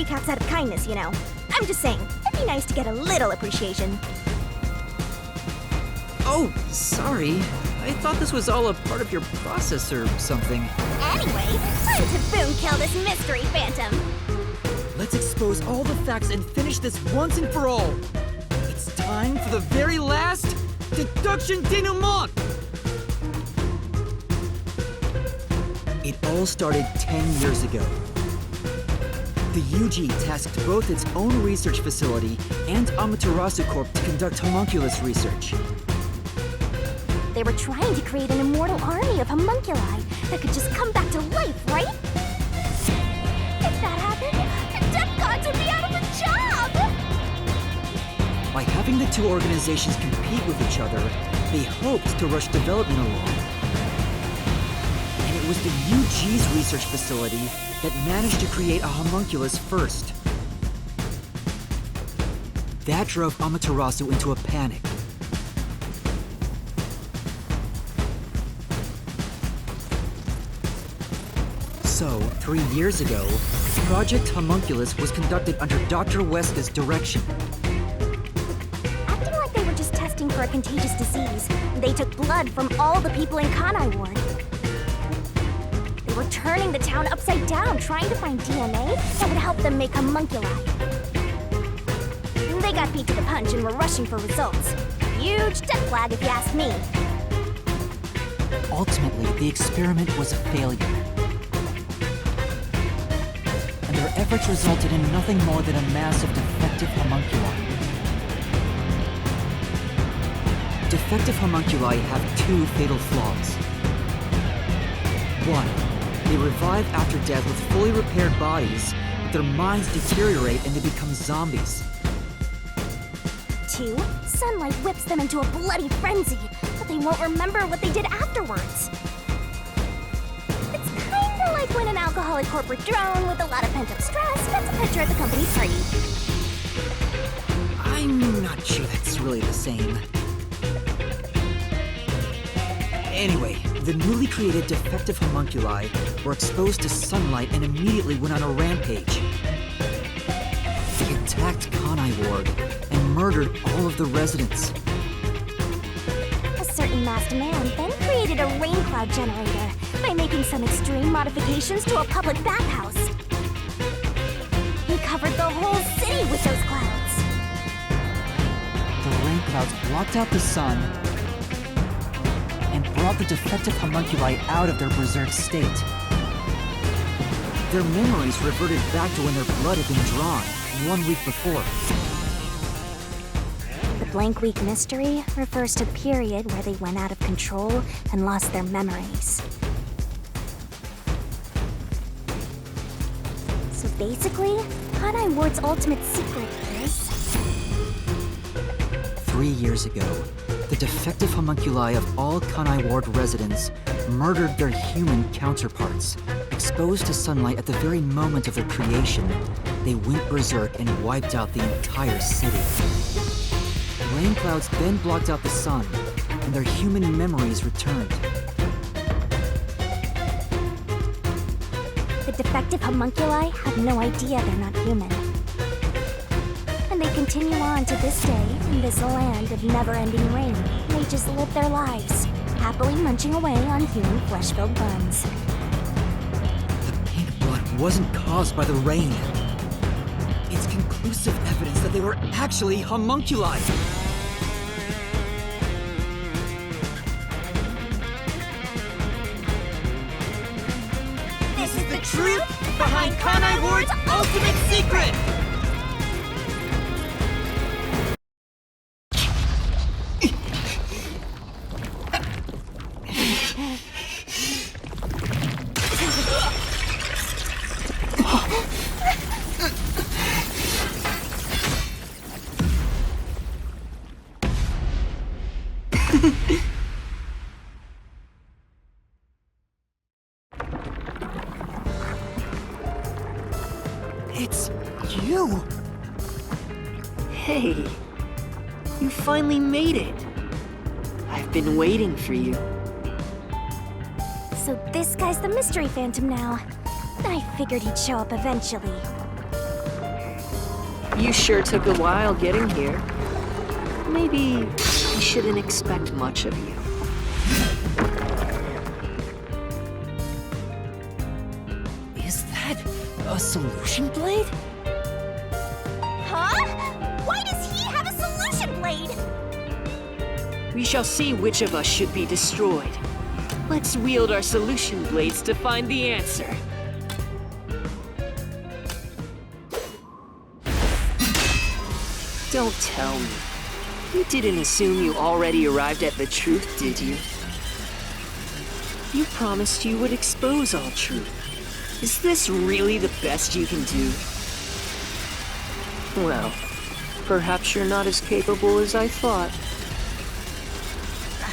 recaps out of kindness, you know. I'm just saying, it'd be nice to get a little appreciation. Oh, sorry. I thought this was all a part of your process or something. Anyway, time to boom kill this mystery phantom. Let's expose all the facts and finish this once and for all. It's time for the very last deduction denouement! It all started 10 years ago. The UG tasked both its own research facility and Amaterasu Corp to conduct homunculus research. They were trying to create an immortal army of homunculi that could just come back to life, right? If that happened, the death gods would be out of a job! By having the two organizations compete with each other, they hoped to rush development along. And it was the UG's research facility that managed to create a homunculus first. That drove Amaterasu into a panic. So, 3 years ago, Project Homunculus was conducted under Dr. Weska's direction. Acting like they were just testing for a contagious disease, they took blood from all the people in Kanai Ward. They were turning the town upside down, trying to find DNA that would help them make homunculi. They got beat to the punch and were rushing for results. Huge death flag if you ask me. Ultimately, the experiment was a failure. And their efforts resulted in nothing more than a mass of defective homunculi. Defective homunculi have two fatal flaws. 1. They revive after death with fully repaired bodies, but their minds deteriorate and they become zombies. 2. Sunlight whips them into a bloody frenzy, but they won't remember what they did afterwards. It's kinda like when an alcoholic corporate drone with a lot of pent-up stress gets a picture at the company party. I'm not sure that's really the same. Anyway, the newly created defective homunculi were exposed to sunlight and immediately went on a rampage. They attacked Kanai Ward and murdered all of the residents. A certain masked man then created a rain cloud generator by making some extreme modifications to a public bathhouse. He covered the whole city with those clouds. The rain clouds blocked out the sun and brought the defective homunculi out of their berserk state. Their memories reverted back to when their blood had been drawn 1 week before. The blank week mystery refers to the period where they went out of control and lost their memories. So basically, Kanai Ward's ultimate secret is... 3 years ago, the defective homunculi of all Kanai Ward residents murdered their human counterparts. Exposed to sunlight at the very moment of their creation, they went berserk and wiped out the entire city. Rain clouds then blocked out the sun, and their human memories returned. The defective homunculi have no idea they're not human. And they continue on to this day in this land of never-ending rain. They just live their lives, happily munching away on human flesh-filled buns. The pink blood wasn't caused by the rain. It's conclusive evidence that they were actually homunculi. This is the truth behind Kanai Ward's ultimate secret! It's you! Hey, you finally made it. I've been waiting for you. So this guy's the mystery phantom now. I figured he'd show up eventually. You sure took a while getting here. Maybe I shouldn't expect much of you. Is that a solution blade? Huh? Why does he have a solution blade? We shall see which of us should be destroyed. Let's wield our solution blades to find the answer. Don't tell me. You didn't assume you already arrived at the truth, did you? You promised you would expose all truth. Is this really the best you can do? Well, perhaps you're not as capable as I thought.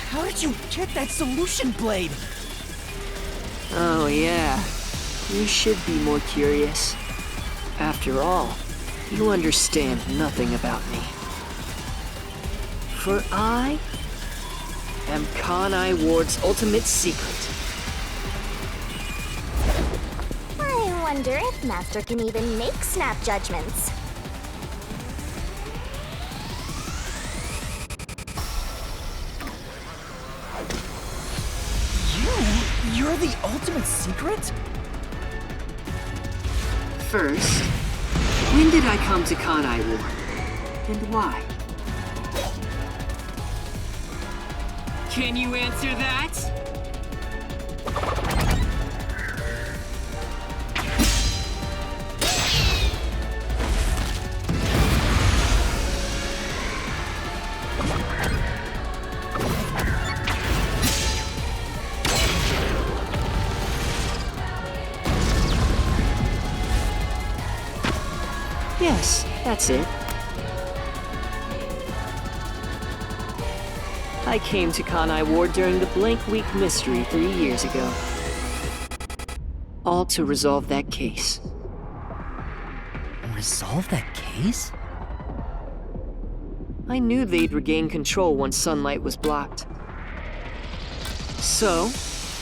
How did you get that solution blade? Oh yeah, you should be more curious. After all, you understand nothing about me. For I am Kanai Ward's ultimate secret. I wonder if Master can even make snap judgments. You're the ultimate secret? First, when did I come to Kanai Ward? And why? Can you answer that? Yes, that's it. I came to Kanai Ward during the Blank Week mystery 3 years ago. All to resolve that case. Resolve that case? I knew they'd regain control once sunlight was blocked. So,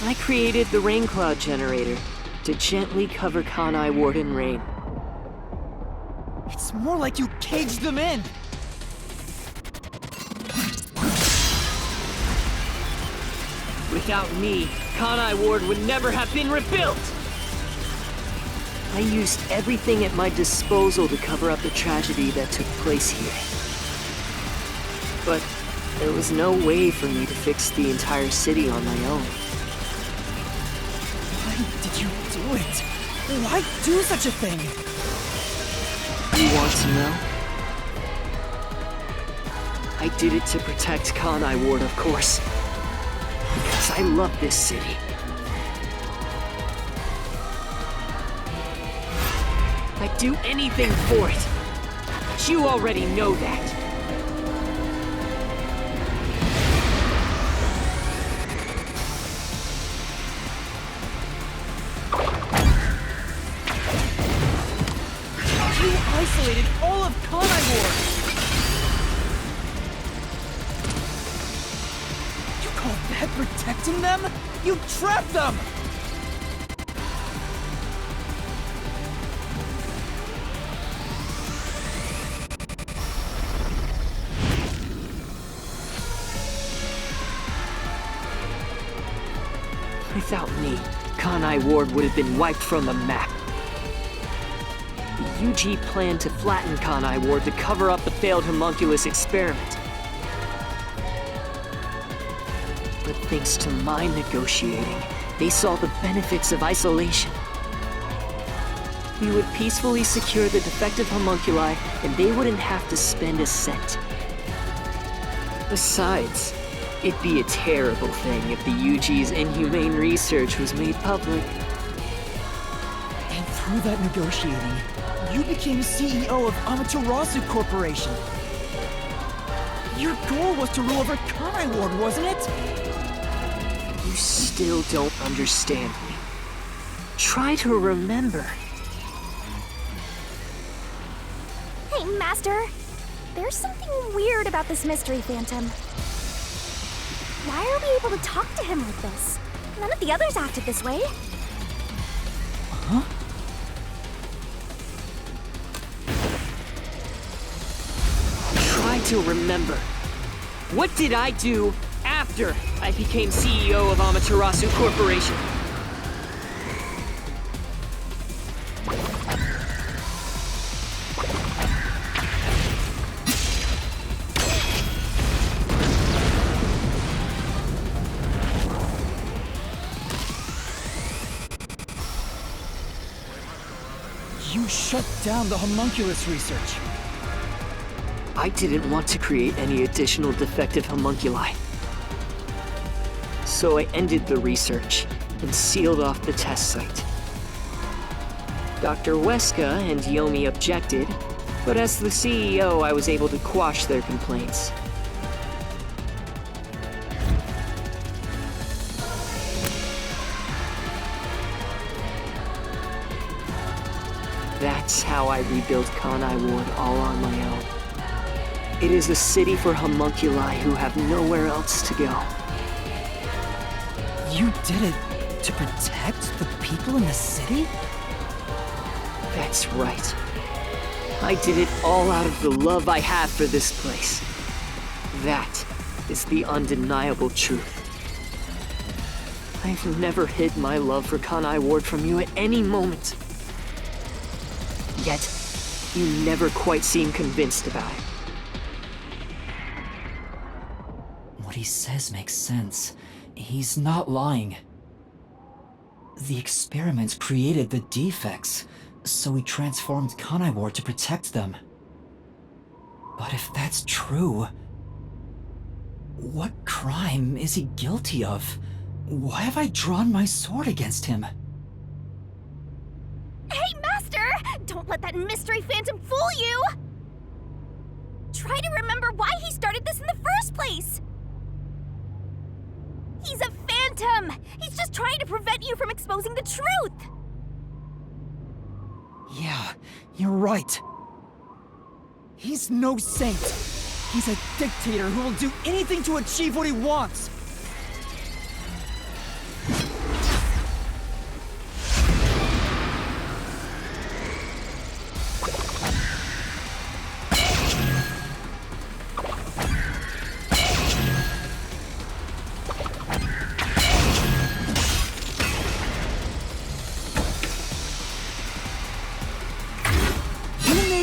I created the rain cloud generator to gently cover Kanai Ward in rain. It's more like you caged them in! Without me, Kanai Ward would never have been rebuilt! I used everything at my disposal to cover up the tragedy that took place here. But there was no way for me to fix the entire city on my own. Why did you do it? Why do such a thing? You want to know? I did it to protect Kanai Ward, of course. Because I love this city. I'd do anything for it. But you already know that. You isolated all of Kanai Ward! You call that protecting them? You trapped them! Without me, Kanai Ward would have been wiped from the map. The UG planned to flatten Kanai Ward to cover up the failed homunculus experiment. But thanks to my negotiating, they saw the benefits of isolation. We would peacefully secure the defective homunculi, and they wouldn't have to spend a cent. Besides, it'd be a terrible thing if the UG's inhumane research was made public. And through that negotiating, you became CEO of Amaterasu Corporation. Your goal was to rule over Kanai Ward, wasn't it? You still don't understand me. Try to remember. Hey, Master. There's something weird about this mystery phantom. Why are we able to talk to him like this? None of the others acted this way. Huh? need to remember. What did I do after I became CEO of Amaterasu Corporation? You shut down the homunculus research. I didn't want to create any additional defective homunculi. So I ended the research and sealed off the test site. Dr. Weska and Yomi objected, but as the CEO, I was able to quash their complaints. That's how I rebuilt Kanai Ward all on my own. It is a city for homunculi who have nowhere else to go. You did it to protect the people in the city? That's right. I did it all out of the love I have for this place. That is the undeniable truth. I've never hid my love for Kanai Ward from you at any moment. Yet, you never quite seem convinced about it. What he says makes sense. He's not lying. The experiment created the defects, so he transformed Kanai Ward to protect them. But if that's true, what crime is he guilty of? Why have I drawn my sword against him? Hey, Master! Don't let that mystery phantom fool you! Try to remember why he started this in the first place! He's a phantom! He's just trying to prevent you from exposing the truth! Yeah, you're right. He's no saint. He's a dictator who will do anything to achieve what he wants.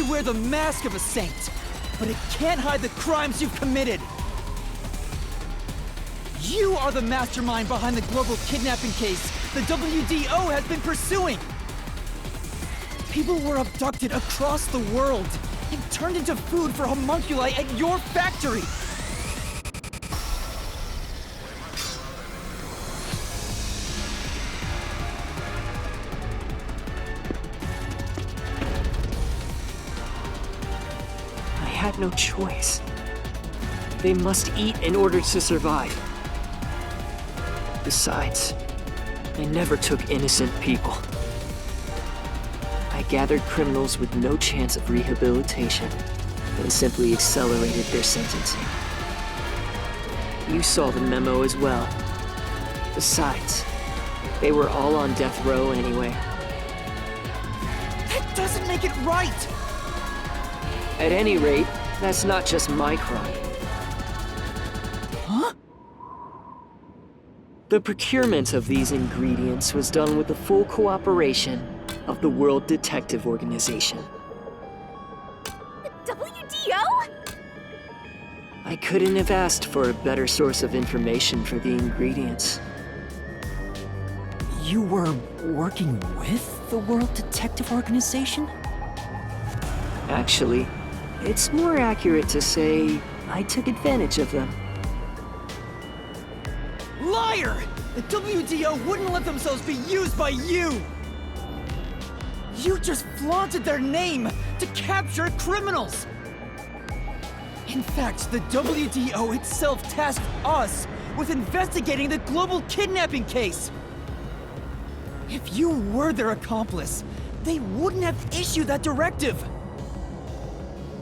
Wear the mask of a saint, but it can't hide the crimes you've committed. You are the mastermind behind the global kidnapping case the WDO has been pursuing. People were abducted across the world and turned into food for homunculi at your factory. I had no choice. They must eat in order to survive. Besides, I never took innocent people. I gathered criminals with no chance of rehabilitation and simply accelerated their sentencing. You saw the memo as well. Besides, they were all on death row anyway. That doesn't make it right! At any rate, that's not just my crime. Huh? The procurement of these ingredients was done with the full cooperation of the World Detective Organization. The WDO? I couldn't have asked for a better source of information for the ingredients. You were working with the World Detective Organization? Actually, it's more accurate to say I took advantage of them. Liar! The WDO wouldn't let themselves be used by you! You just flaunted their name to capture criminals! In fact, the WDO itself tasked us with investigating the global kidnapping case! If you were their accomplice, they wouldn't have issued that directive!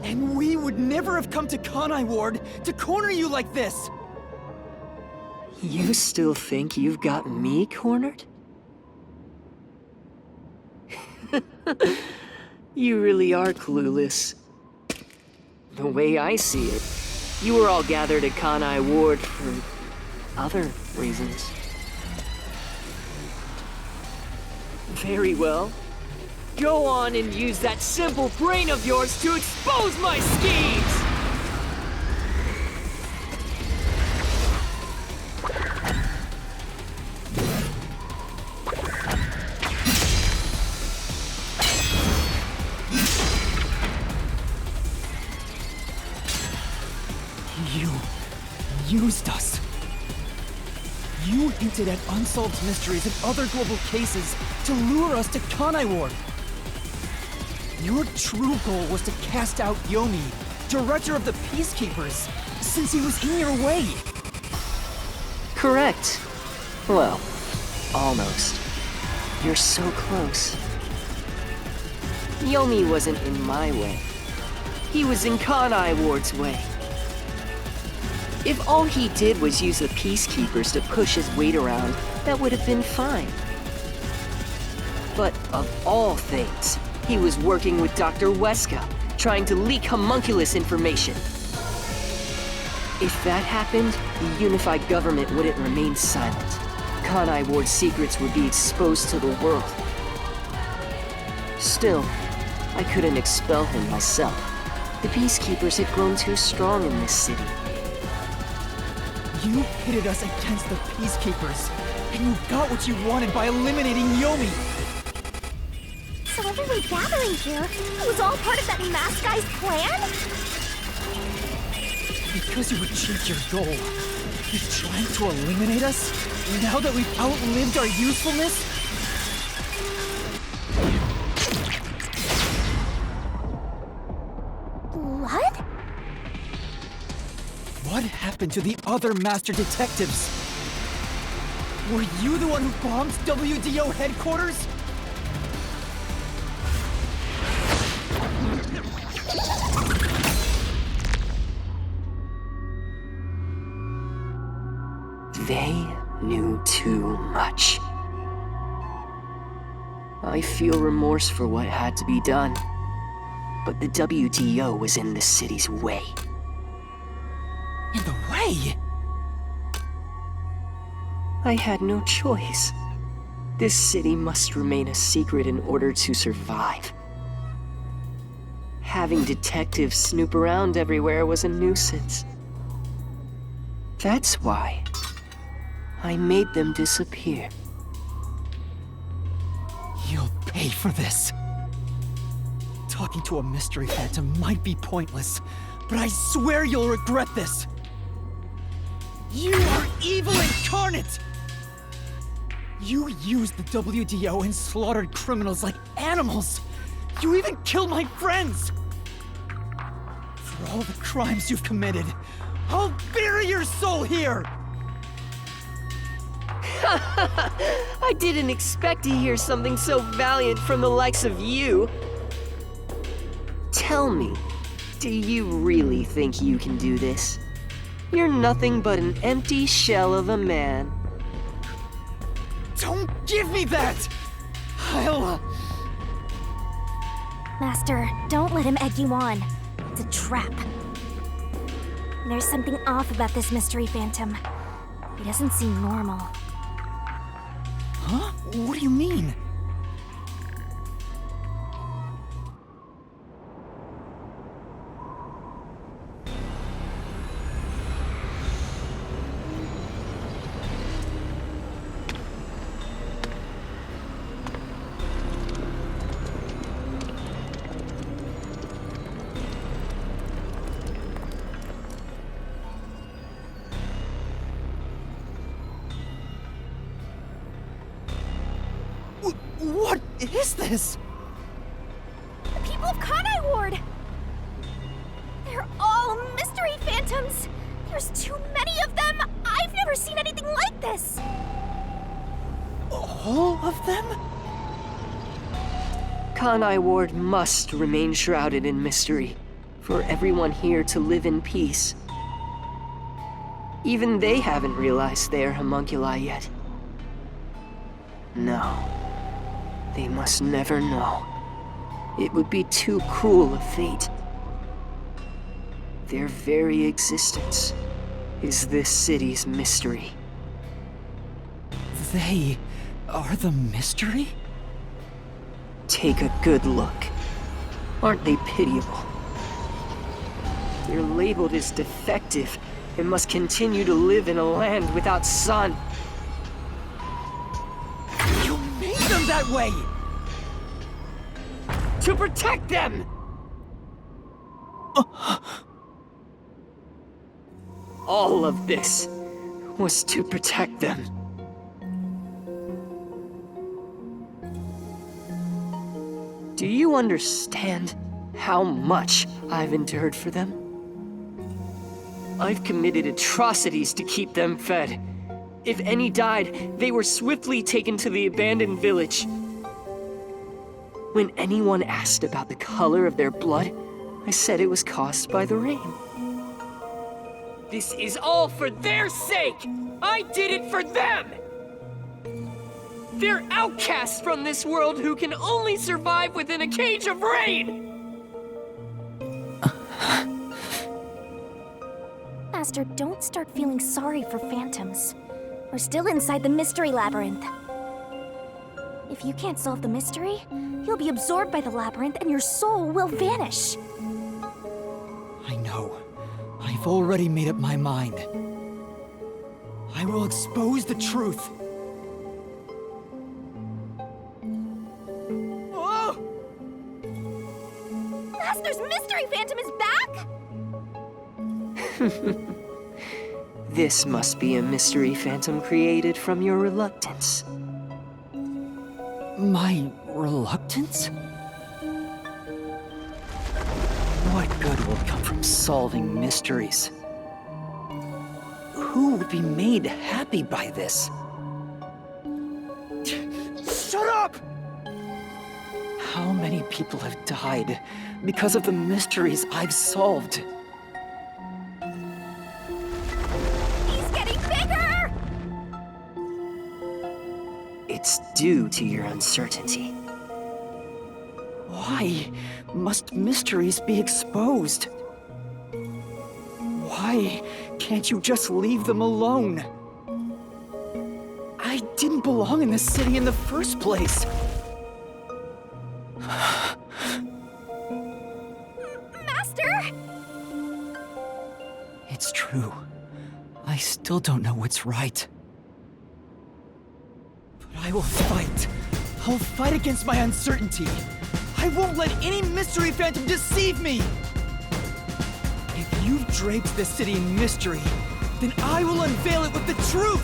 And we would never have come to Kanai Ward to corner you like this! You still think you've got me cornered? You really are clueless. The way I see it, you were all gathered at Kanai Ward for other reasons. Very well. Go on and use that simple brain of yours to expose my schemes! You used us. You hinted at unsolved mysteries and other global cases to lure us to Kanai Ward. Your true goal was to cast out Yomi, director of the Peacekeepers, since he was in your way. Correct. Well, almost. You're so close. Yomi wasn't in my way. He was in Kanai Ward's way. If all he did was use the Peacekeepers to push his weight around, that would have been fine. But of all things, he was working with Dr. Weska, trying to leak homunculus information. If that happened, the unified government wouldn't remain silent. Kanai Ward's secrets would be exposed to the world. Still, I couldn't expel him myself. The Peacekeepers had grown too strong in this city. You pitted us against the Peacekeepers, and you got what you wanted by eliminating Yomi! So everyone gathering here was all part of that masked guy's plan? Because you achieved your goal, you're trying to eliminate us? Now that we've outlived our usefulness? What? What happened to the other master detectives? Were you the one who bombed WDO headquarters? They knew too much. I feel remorse for what had to be done, but the WDO was in the city's way. In the way? I had no choice. This city must remain a secret in order to survive. Having detectives snoop around everywhere was a nuisance. That's why I made them disappear. You'll pay for this. Talking to a mystery phantom might be pointless, but I swear you'll regret this. You are evil incarnate! You used the WDO and slaughtered criminals like animals! You even killed my friends! For all the crimes you've committed, I'll bury your soul here! I didn't expect to hear something so valiant from the likes of you. Tell me, do you really think you can do this? You're nothing but an empty shell of a man. Don't give me that! I'll... Master, don't let him egg you on. It's a trap. There's something off about this mystery phantom. He doesn't seem normal. Huh? What do you mean? What is this? The people of Kanai Ward! They're all mystery phantoms! There's too many of them! I've never seen anything like this! All of them? Kanai Ward must remain shrouded in mystery, for everyone here to live in peace. Even they haven't realized they are homunculi yet. No. They must never know. It would be too cruel a fate. Their very existence is this city's mystery. They are the mystery? Take a good look. Aren't they pitiable? They're labeled as defective and must continue to live in a land without sun. You made them that way! To protect them! All of this was to protect them. Do you understand how much I've endured for them? I've committed atrocities to keep them fed. If any died, they were swiftly taken to the abandoned village. When anyone asked about the color of their blood, I said it was caused by the rain. This is all for their sake! I did it for them! They're outcasts from this world who can only survive within a cage of rain! Master, don't start feeling sorry for phantoms. We're still inside the mystery labyrinth. If you can't solve the mystery, you'll be absorbed by the labyrinth and your soul will vanish. I know. I've already made up my mind. I will expose the truth. Oh! Master's mystery phantom is back? This must be a mystery phantom created from your reluctance. My reluctance? What good will come from solving mysteries? Who would be made happy by this? Shut up! How many people have died because of the mysteries I've solved? He's getting bigger! It's due to your uncertainty. Why must mysteries be exposed? Why can't you just leave them alone? I didn't belong in this city in the first place. Master! It's true. I still don't know what's right. But I will fight. I'll fight against my uncertainty. I won't let any mystery phantom deceive me! If you've draped this city in mystery, then I will unveil it with the truth!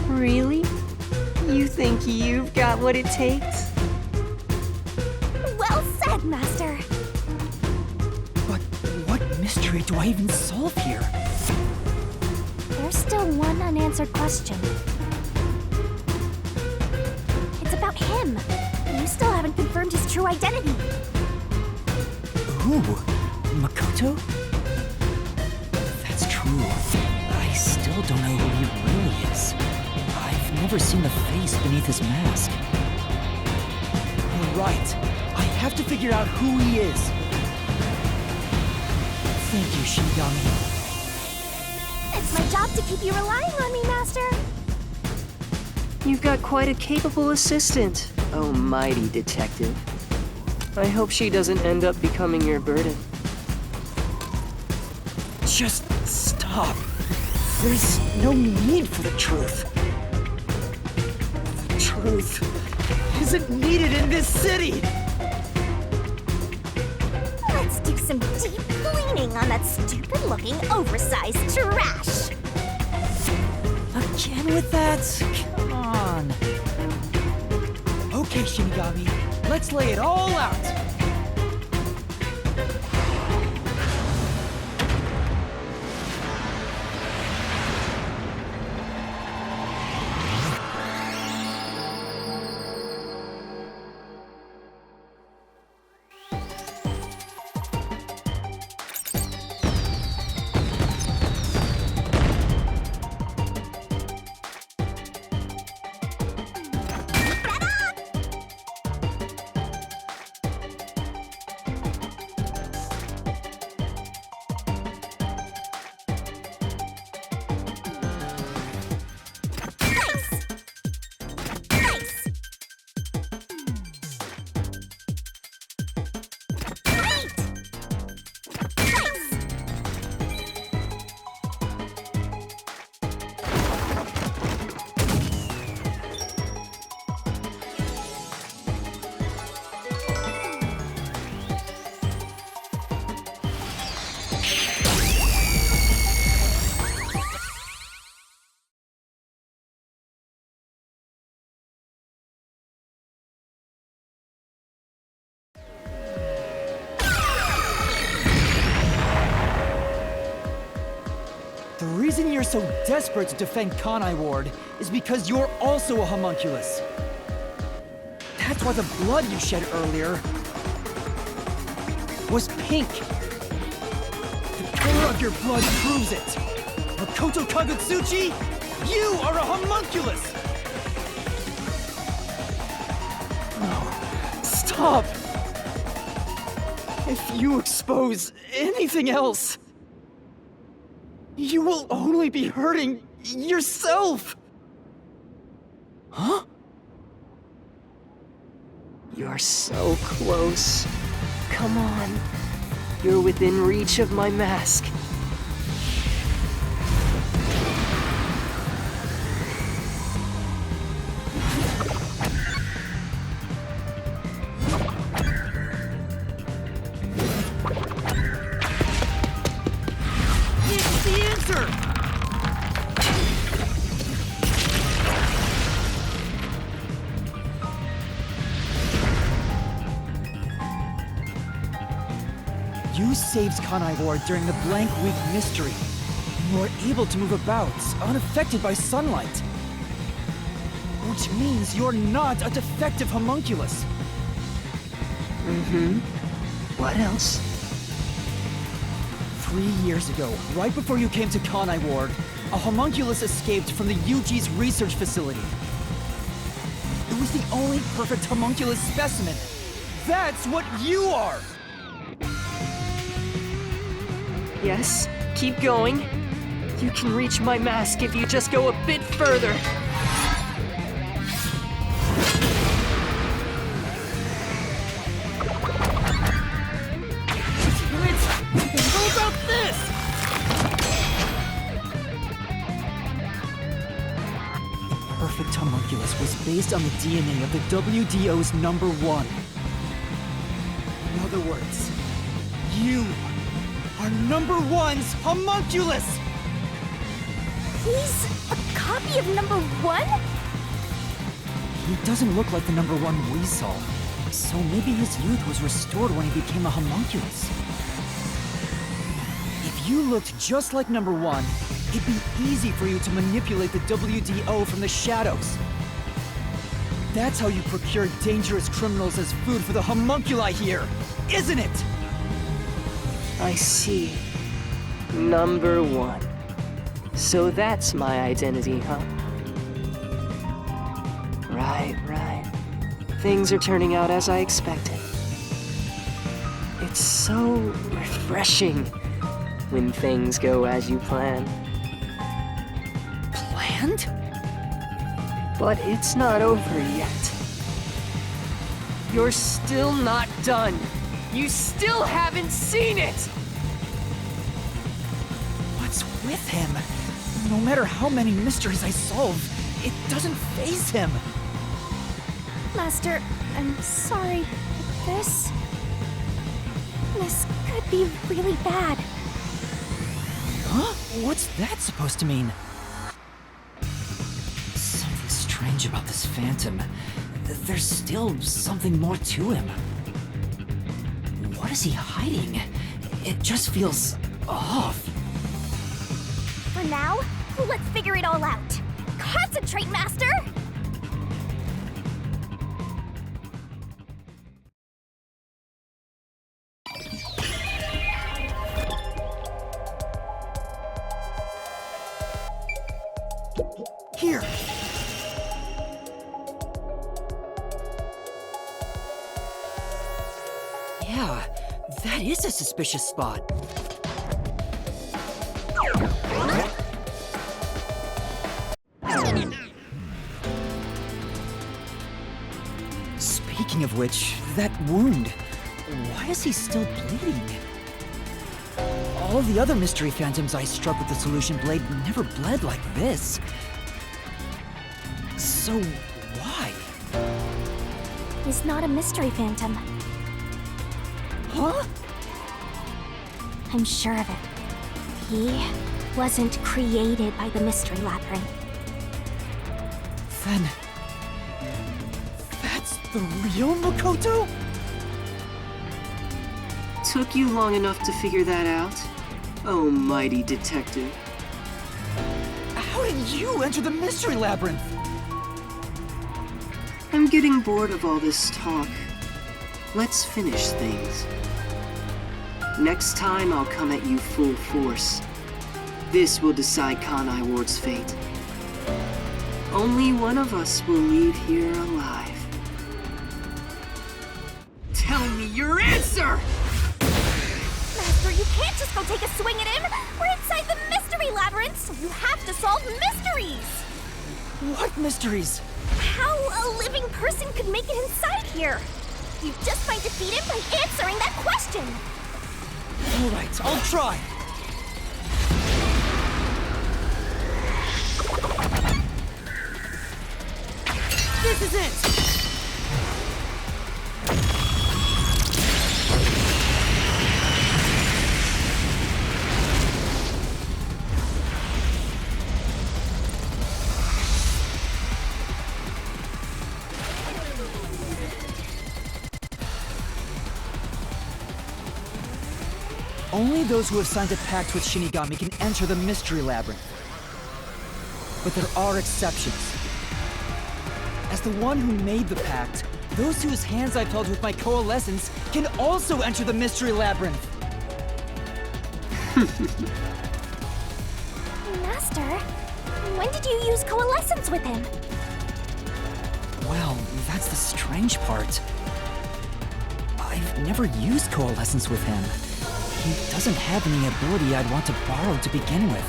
Really? You think you've got what it takes? Well said, Master. But what mystery do I even solve here? There's still one unanswered question. It's about him. You still haven't confirmed his true identity. Who? Makoto? That's true. I still don't know who he really is. I've never seen the face beneath his mask. You're right. I have to figure out who he is. Thank you, Shinigami. It's my job to keep you relying on me, Master. You've got quite a capable assistant, oh mighty detective. I hope she doesn't end up becoming your burden. Just stop. There's no need for the truth. The truth isn't needed in this city! Let's do some deep cleaning on that stupid-looking, oversized trash. Again with that? Come on. Okay, Shinigami, let's lay it all out! The reason you're so desperate to defend Kanai Ward is because you're also a homunculus. That's why the blood you shed earlier was pink. The color of your blood proves it. Makoto Kagutsuchi, you are a homunculus! No, stop! If you expose anything else, you will only be hurting yourself! Huh? You're so close. Come on. You're within reach of my mask. It's the answer! You saved Kanai Ward during the Blank Week mystery. You are able to move about, unaffected by sunlight. Which means you're not a defective homunculus. What else? 3 years ago, right before you came to Kanai Ward, a homunculus escaped from the UG's research facility. It was the only perfect homunculus specimen. That's what you are! Yes, keep going. You can reach my mask if you just go a bit further. How about this? The perfect homunculus was based on the DNA of the WDO's #1. In other words, you are #1's homunculus! He's a copy of #1? He doesn't look like the #1 we saw, so maybe his youth was restored when he became a homunculus. If you looked just like #1, it'd be easy for you to manipulate the WDO from the shadows. That's how you procure dangerous criminals as food for the homunculi here, isn't it? I see. #1. So that's my identity, huh? Right. Things are turning out as I expected. It's so refreshing when things go as you plan. Planned? But it's not over yet. You're still not done. You still haven't seen it! What's with him? No matter how many mysteries I solve, it doesn't faze him. Master, I'm sorry, but this could be really bad. Huh? What's that supposed to mean? Something strange about this phantom. There's still something more to him. What is he hiding? It just feels off. For now, let's figure it all out. Concentrate, Master! Here! Yeah, that is a suspicious spot. Speaking of which, that wound, why is he still bleeding? All the other mystery phantoms I struck with the solution blade never bled like this. So, why? He's not a mystery phantom. Huh? I'm sure of it. He wasn't created by the Mystery Labyrinth. Then... that's the real Makoto? Took you long enough to figure that out? Oh, mighty detective. did you enter the Mystery Labyrinth? I'm getting bored of all this talk. Let's finish things. Next time I'll come at you full force. This will decide Kanai Ward's fate. Only one of us will leave here alive. Tell me your answer! Master, you can't just go take a swing at him! We're inside the Mystery Labyrinth, so you have to solve mysteries! What mysteries? How a living person could make it inside here? You just might defeat him by answering that question! Alright, I'll try. This is it! Only those who have signed a pact with Shinigami can enter the Mystery Labyrinth. But there are exceptions. As the one who made the pact, those whose hands I've held with my coalescence can also enter the Mystery Labyrinth. Master, when did you use coalescence with him? Well, that's the strange part. I've never used coalescence with him. He doesn't have any ability I'd want to borrow to begin with.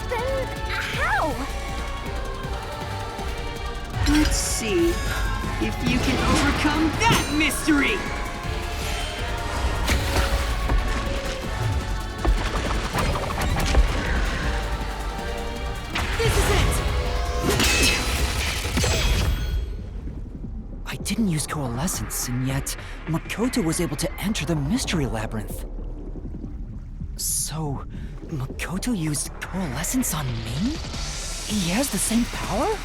Then how? Let's see if you can overcome that mystery! This is it! I didn't use coalescence, and yet Makoto was able to enter the Mystery Labyrinth. So, Makoto used coalescence on me? He has the same power?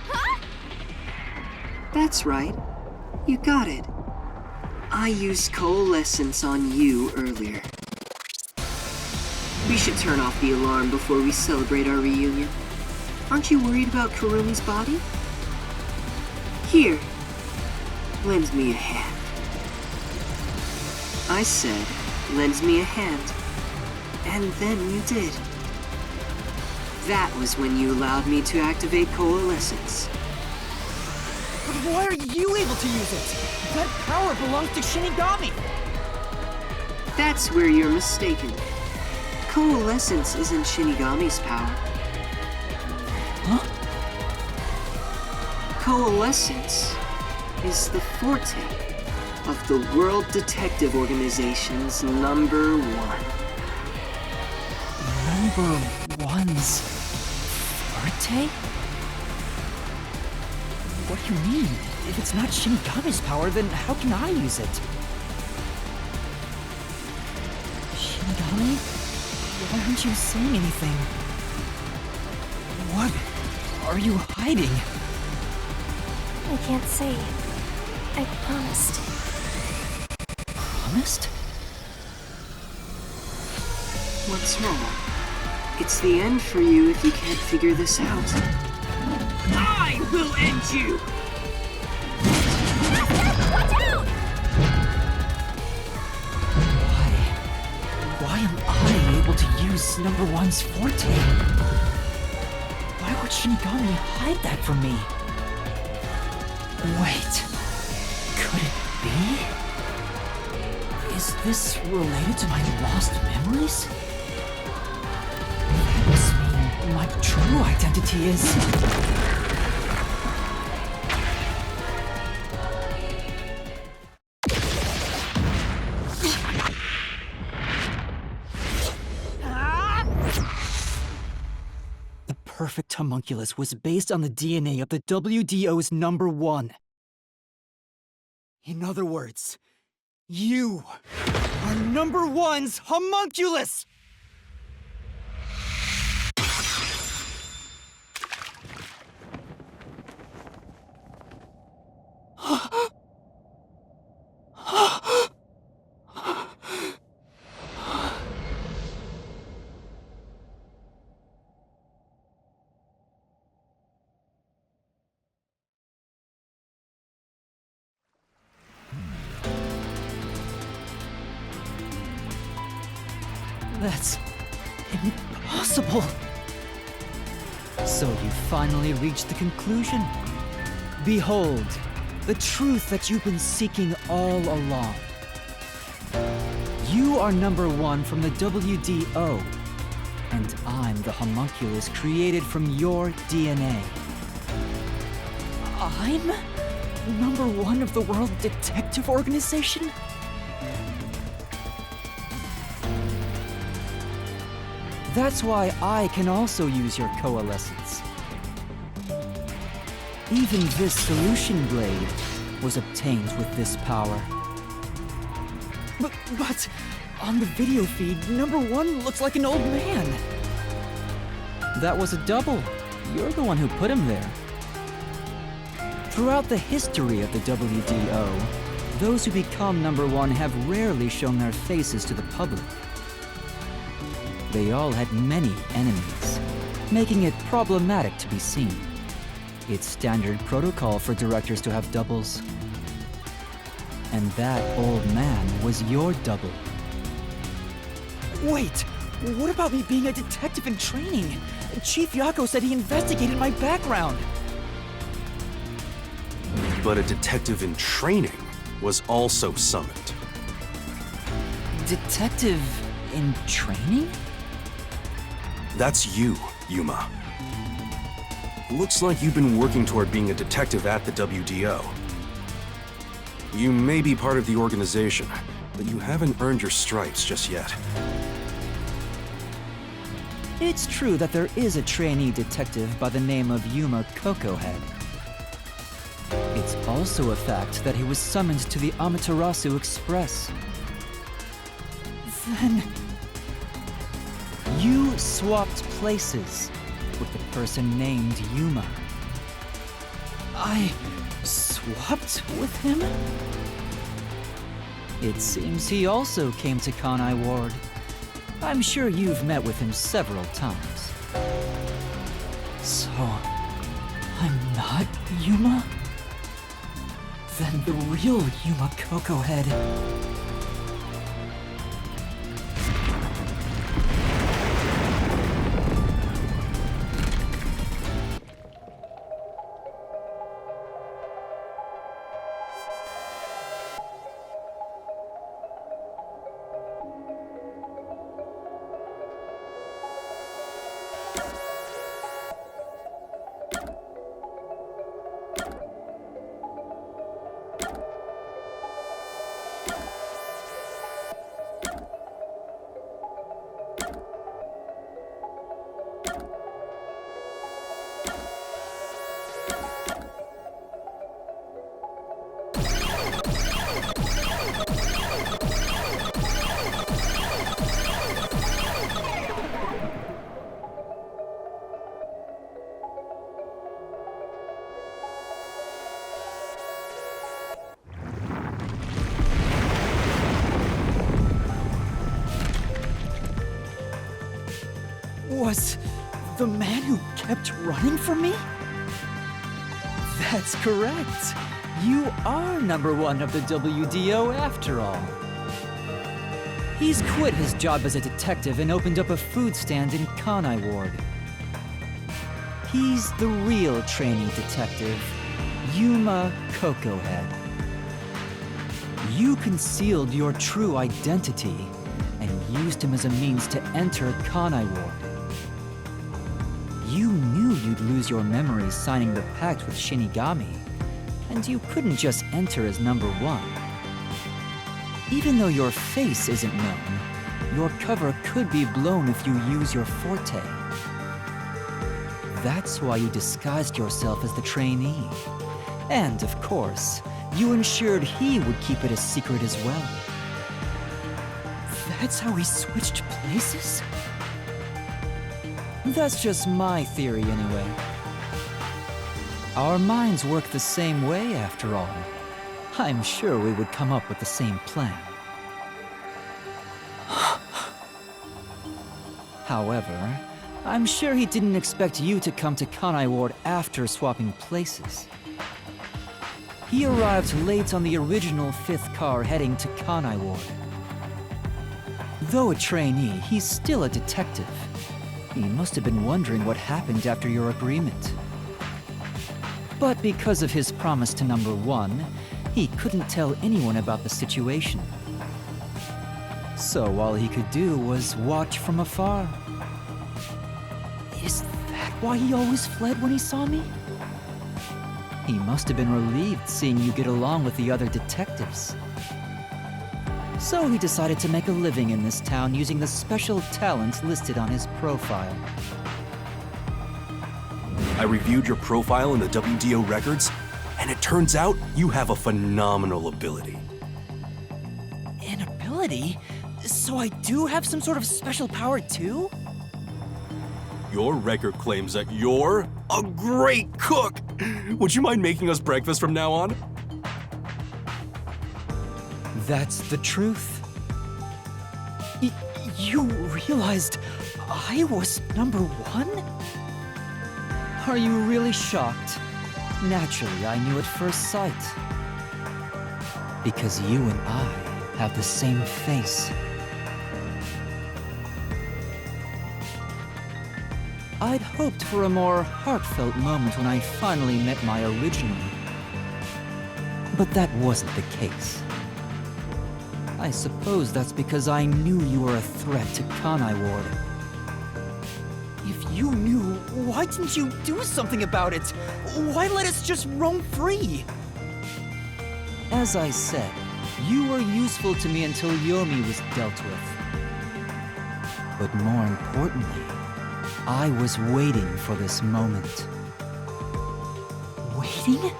Huh? That's right. You got it. I used coalescence on you earlier. We should turn off the alarm before we celebrate our reunion. Aren't you worried about Kurumi's body? Here, lend me a hand. I said, lend me a hand. And then you did. That was when you allowed me to activate coalescence. But why are you able to use it? That power belongs to Shinigami! That's where you're mistaken. Coalescence isn't Shinigami's power. Huh? Coalescence is the forte of the World Detective Organization's #1. #1's forte? What do you mean? If it's not Shinigami's power, then how can I use it? Shinigami? Why aren't you saying anything? What are you hiding? I can't say. I promised. Promised? What's wrong? It's the end for you if you can't figure this out. I will end you! Watch out! Why am I able to use #1's forte? Why would Shinigami hide that from me? Wait, could it be? Is this related to my lost memories? That must mean my true identity is... The perfect homunculus was based on the DNA of the WDO's #1. In other words, you are #1's homunculus! That's impossible. So you finally reached the conclusion? Behold, the truth that you've been seeking all along. You are number one from the WDO, and I'm the homunculus created from your DNA. I'm number one of the World Detective Organization? That's why I can also use your coalescence. Even this solution blade was obtained with this power. But on the video feed, number one looks like an old man. That was a double. You're the one who put him there. Throughout the history of the WDO, those who become number one have rarely shown their faces to the public. They all had many enemies, making it problematic to be seen. It's standard protocol for directors to have doubles. And that old man was your double. Wait, what about me being a detective in training? Chief Yako said he investigated my background. But a detective in training was also summoned. Detective in training? That's you, Yuma. Looks like you've been working toward being a detective at the WDO. You may be part of the organization, but you haven't earned your stripes just yet. It's true that there is a trainee detective by the name of Yuma Kokohead. It's also a fact that he was summoned to the Amaterasu Express. Then... you swapped places with the person named Yuma. I swapped with him? It seems he also came to Kanai Ward. I'm sure you've met with him several times. So, I'm not Yuma? Then the real Yuma Kokohead... Was the man who kept running from me? That's correct. You are number one of the WDO after all. He's quit his job as a detective and opened up a food stand in Kanai Ward. He's the real trainee detective, Yuma Kokohead. You concealed your true identity and used him as a means to enter Kanai Ward. You knew you'd lose your memories signing the Pact with Shinigami, and you couldn't just enter as number one. Even though your face isn't known, your cover could be blown if you use your forte. That's why you disguised yourself as the trainee. And, of course, you ensured he would keep it a secret as well. That's how we switched places? That's just my theory, anyway. Our minds work the same way, after all. I'm sure we would come up with the same plan. However, I'm sure he didn't expect you to come to Kanai Ward after swapping places. He arrived late on the original 5th car heading to Kanai Ward. Though a trainee, he's still a detective. He must have been wondering what happened after your agreement. But because of his promise to number one, he couldn't tell anyone about the situation. So all he could do was watch from afar. Is that why he always fled when he saw me? He must have been relieved seeing you get along with the other detectives. So he decided to make a living in this town using the special talents listed on his profile. I reviewed your profile in the WDO records, and it turns out you have a phenomenal ability. An ability? So I do have some sort of special power too? Your record claims that you're a great cook! Would you mind making us breakfast from now on? That's the truth. You realized I was number one? Are you really shocked? Naturally, I knew at first sight. Because you and I have the same face. I'd hoped for a more heartfelt moment when I finally met my original. But that wasn't the case. I suppose that's because I knew you were a threat to Kanai Ward. If you knew, why didn't you do something about it? Why let us just roam free? As I said, you were useful to me until Yomi was dealt with. But more importantly, I was waiting for this moment. Waiting?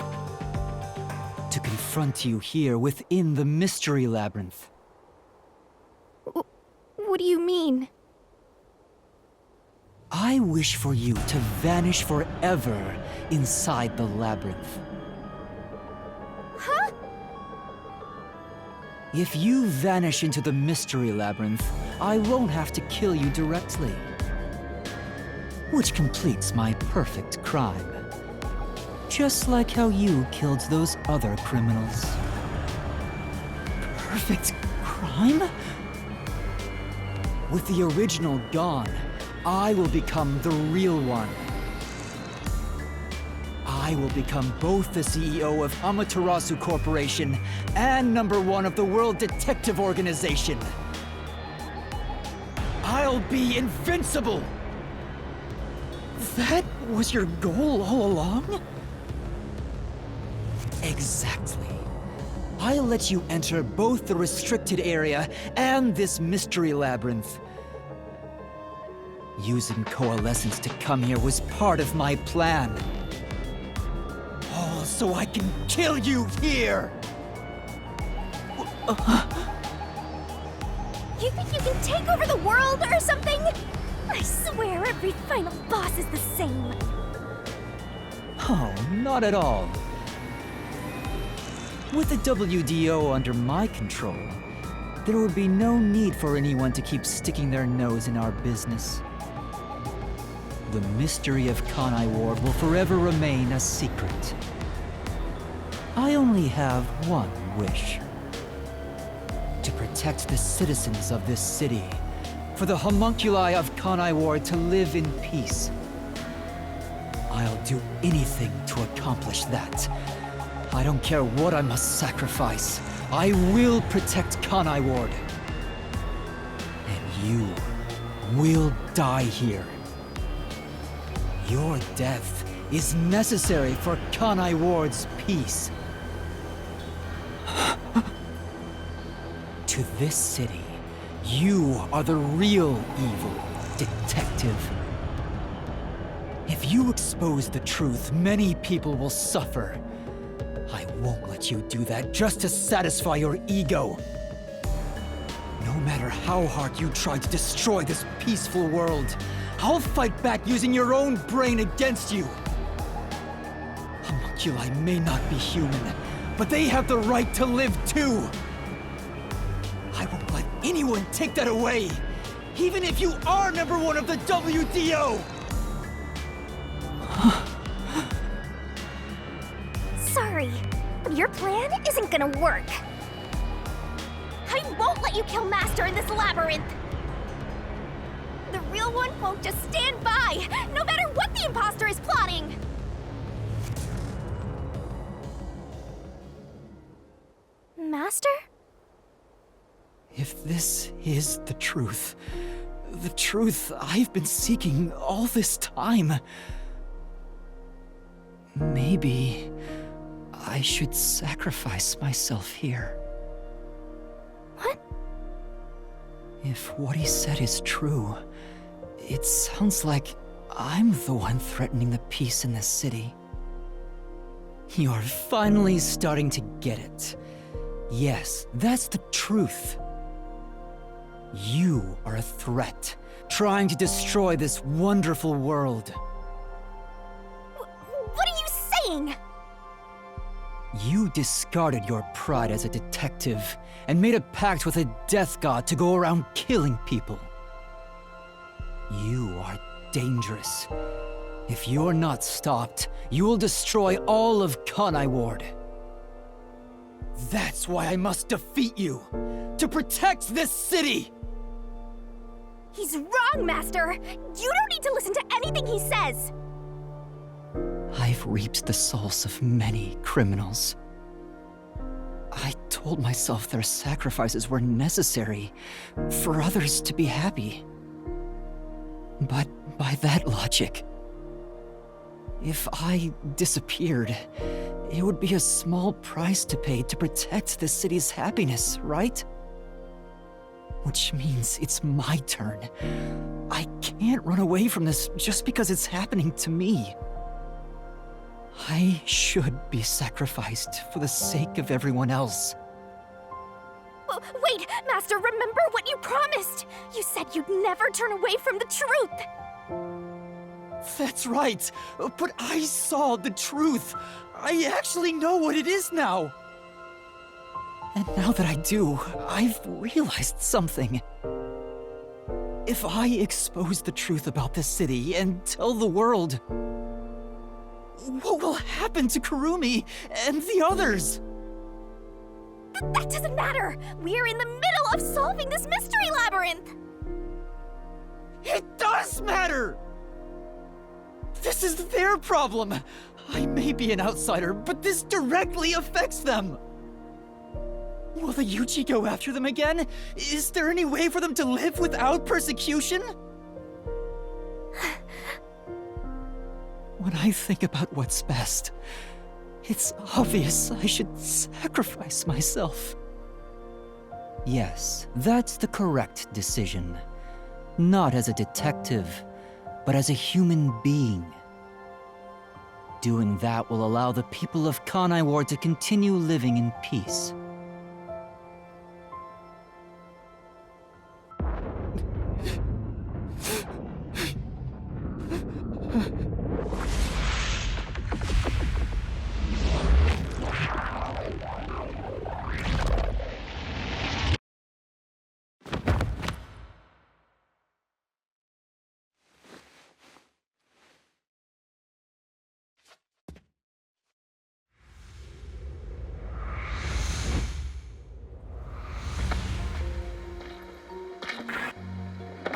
To confront you here within the Mystery Labyrinth. What do you mean? I wish for you to vanish forever inside the labyrinth. Huh? If you vanish into the Mystery Labyrinth, I won't have to kill you directly. Which completes my perfect crime. Just like how you killed those other criminals. Perfect crime? With the original gone, I will become the real one. I will become both the CEO of Amaterasu Corporation and number one of the World Detective Organization. I'll be invincible! That was your goal all along? Exactly. I'll let you enter both the restricted area and this mystery labyrinth. Using Coalescence to come here was part of my plan. All so I can kill you here! You think you can take over the world or something? I swear every final boss is the same. Oh, not at all. With the WDO under my control, there would be no need for anyone to keep sticking their nose in our business. The mystery of Kanai Ward will forever remain a secret. I only have one wish. To protect the citizens of this city, for the homunculi of Kanai Ward to live in peace. I'll do anything to accomplish that. I don't care what I must sacrifice. I will protect Kanai Ward. And you will die here. Your death is necessary for Kanai Ward's peace. To this city, you are the real evil, detective. If you expose the truth, many people will suffer. I won't let you do that just to satisfy your ego. No matter how hard you try to destroy this peaceful world, I'll fight back using your own brain against you. Homunculi may not be human, but they have the right to live too. I won't let anyone take that away, even if you are number one of the WDO! Sorry, but your plan isn't gonna work. I I won't let you kill Master in this labyrinth! The real one won't just stand by, no matter what the imposter is plotting! Master? If this is the truth I've been seeking all this time, maybe I should sacrifice myself here. What? If what he said is true, it sounds like I'm the one threatening the peace in this city. You're finally starting to get it. Yes, that's the truth. You are a threat, trying to destroy this wonderful world. What are you saying? You discarded your pride as a detective and made a pact with a death god to go around killing people. You are dangerous. If you're not stopped, you will destroy all of Kanai Ward. That's why I must defeat you, to protect this city! He's wrong, Master! You don't need to listen to anything he says! I've reaped the souls of many criminals. I told myself their sacrifices were necessary for others to be happy. But by that logic, if I disappeared, it would be a small price to pay to protect the city's happiness, right? Which means it's my turn. I can't run away from this just because it's happening to me. I should be sacrificed for the sake of everyone else. Wait, Master, remember what you promised! You said you'd never turn away from the truth! That's right, but I saw the truth. I actually know what it is now. And now that I do, I've realized something. If I expose the truth about this city and tell the world, what will happen to Kurumi and the others? That doesn't matter! We're in the middle of solving this mystery labyrinth! It does matter! This is their problem. I may be an outsider, but this directly affects them. Will the Yuchi go after them again? Is there any way for them to live without persecution? When I think about what's best, it's obvious I should sacrifice myself. Yes, that's the correct decision. Not as a detective, but as a human being. Doing that will allow the people of Kanai Ward to continue living in peace.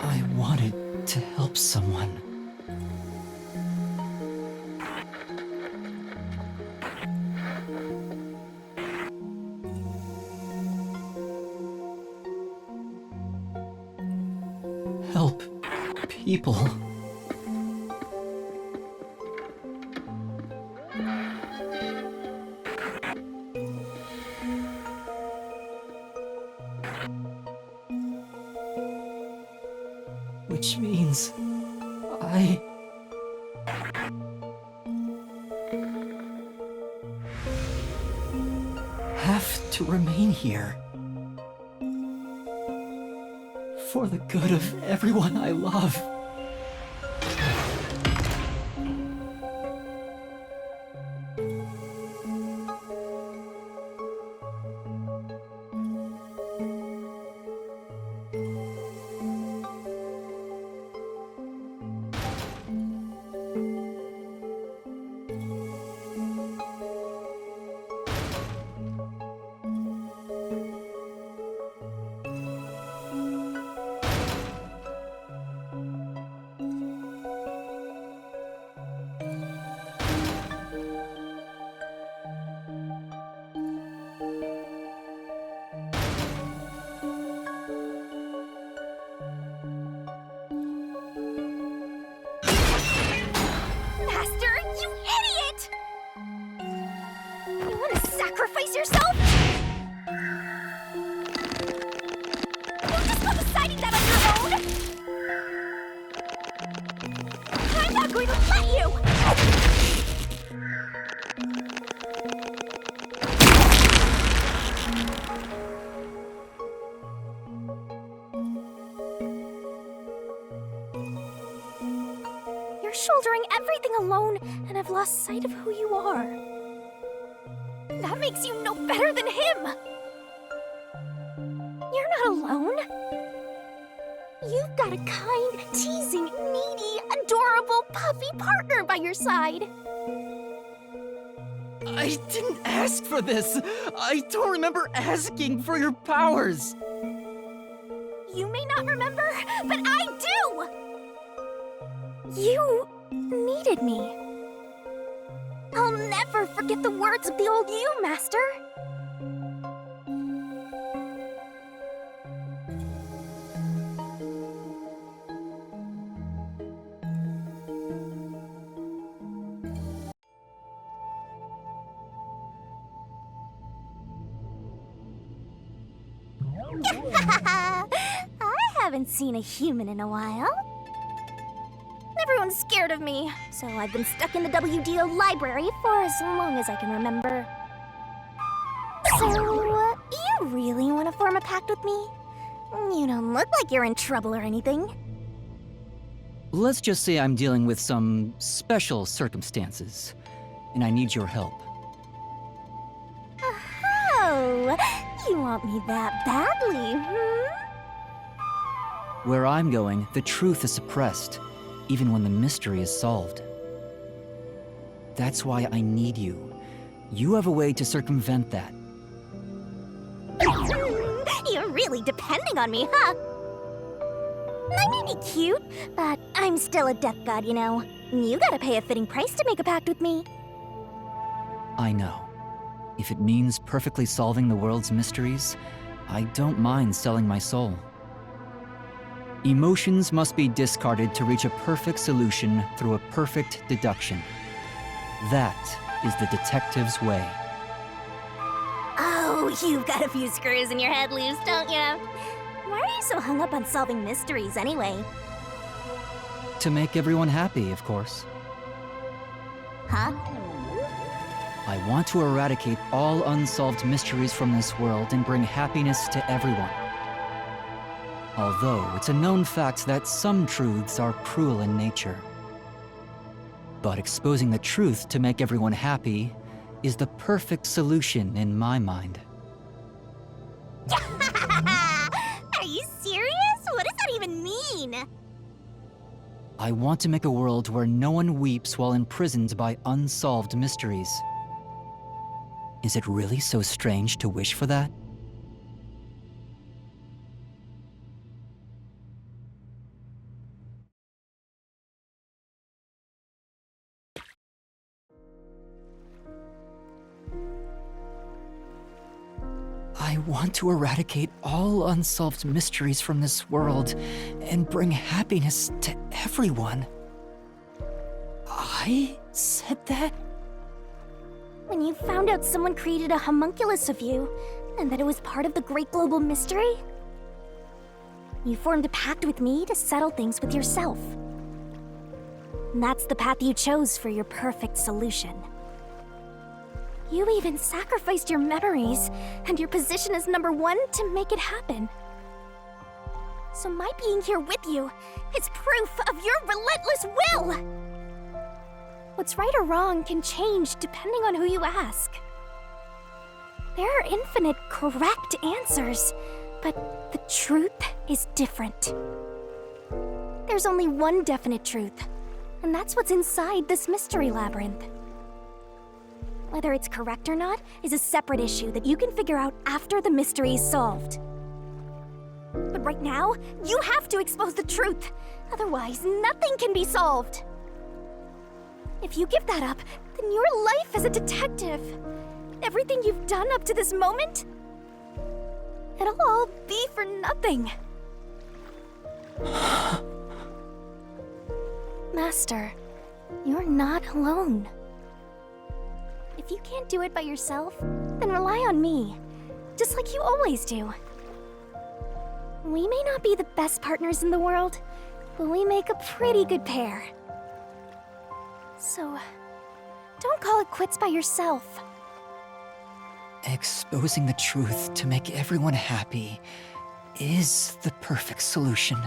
I wanted to help someone. Help people. Which means I have to remain here for the good of everyone I love. sacrifice yourself? You'll just go deciding that on your own? I'm not going to let you! You're shouldering everything alone, and I've lost sight of who you are. That makes you no better than him! You're not alone. You've got a kind, teasing, needy, adorable, puppy partner by your side. I didn't ask for this! I don't remember asking for your powers! You may not remember, but I do! You needed me. I'll never forget the words of the old you, Master. I haven't seen a human in a while. Everyone's scared of me, so I've been stuck in the WDO library for as long as I can remember. So, you really want to form a pact with me? You don't look like you're in trouble or anything. Let's just say I'm dealing with some special circumstances, and I need your help. Oh, you want me that badly, Where I'm going, the truth is suppressed, even when the mystery is solved. That's why I need you. You have a way to circumvent that. You're really depending on me, huh? I may be cute, but I'm still a death god, you know. You gotta pay a fitting price to make a pact with me. I know. If it means perfectly solving the world's mysteries, I don't mind selling my soul. Emotions must be discarded to reach a perfect solution through a perfect deduction. That is the detective's way. Oh, you've got a few screws in your head loose, don't you? Why are you so hung up on solving mysteries anyway? To make everyone happy, of course. Huh? I want to eradicate all unsolved mysteries from this world and bring happiness to everyone. Although it's a known fact that some truths are cruel in nature. But exposing the truth to make everyone happy is the perfect solution in my mind. Are you serious? What does that even mean? I want to make a world where no one weeps while imprisoned by unsolved mysteries. Is it really so strange to wish for that? I want to eradicate all unsolved mysteries from this world and bring happiness to everyone. I said that? When you found out someone created a homunculus of you, and that it was part of the great global mystery, you formed a pact with me to settle things with yourself. And that's the path you chose for your perfect solution. You even sacrificed your memories and your position as number one to make it happen. So my being here with you is proof of your relentless will! What's right or wrong can change depending on who you ask. There are infinite correct answers, but the truth is different. There's only one definite truth, and that's what's inside this mystery labyrinth. Whether it's correct or not is a separate issue that you can figure out after the mystery is solved. But right now, you have to expose the truth. Otherwise, nothing can be solved. If you give that up, then your life as a detective, everything you've done up to this moment, it'll all be for nothing. Master, you're not alone. If you can't do it by yourself, then rely on me. Just like you always do. We may not be the best partners in the world, but we make a pretty good pair. So, don't call it quits by yourself. Exposing the truth to make everyone happy is the perfect solution.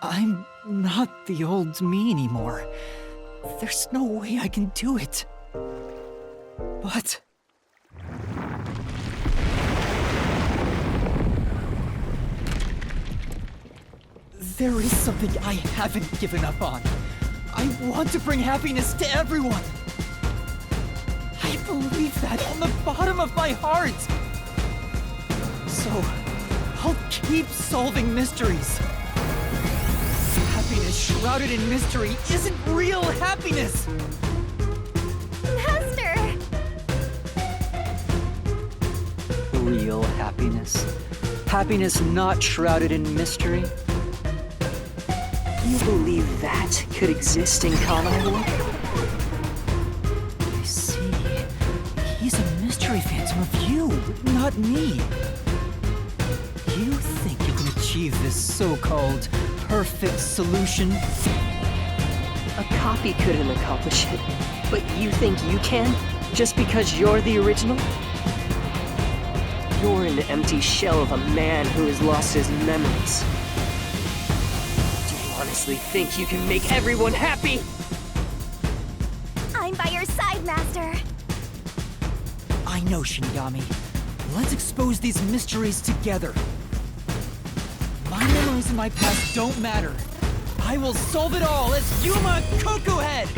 I'm not the old me anymore. There's no way I can do it. But... there is something I haven't given up on. I want to bring happiness to everyone. I believe that on the bottom of my heart. So, I'll keep solving mysteries. Happiness shrouded in mystery isn't real happiness. Master! real happiness? Happiness not shrouded in mystery? You believe that could exist in Kanai Ward? I see. He's a mystery phantom of you, not me. You think you can achieve this so-called perfect solution? A copy couldn't accomplish it, but you think you can? Just because you're the original? You're an empty shell of a man who has lost his memories. Do you honestly think you can make everyone happy? I'm by your side, Master. I know, Shinigami. Let's expose these mysteries together. My memories in my past don't matter. I will solve it all as Yuma Coco Head!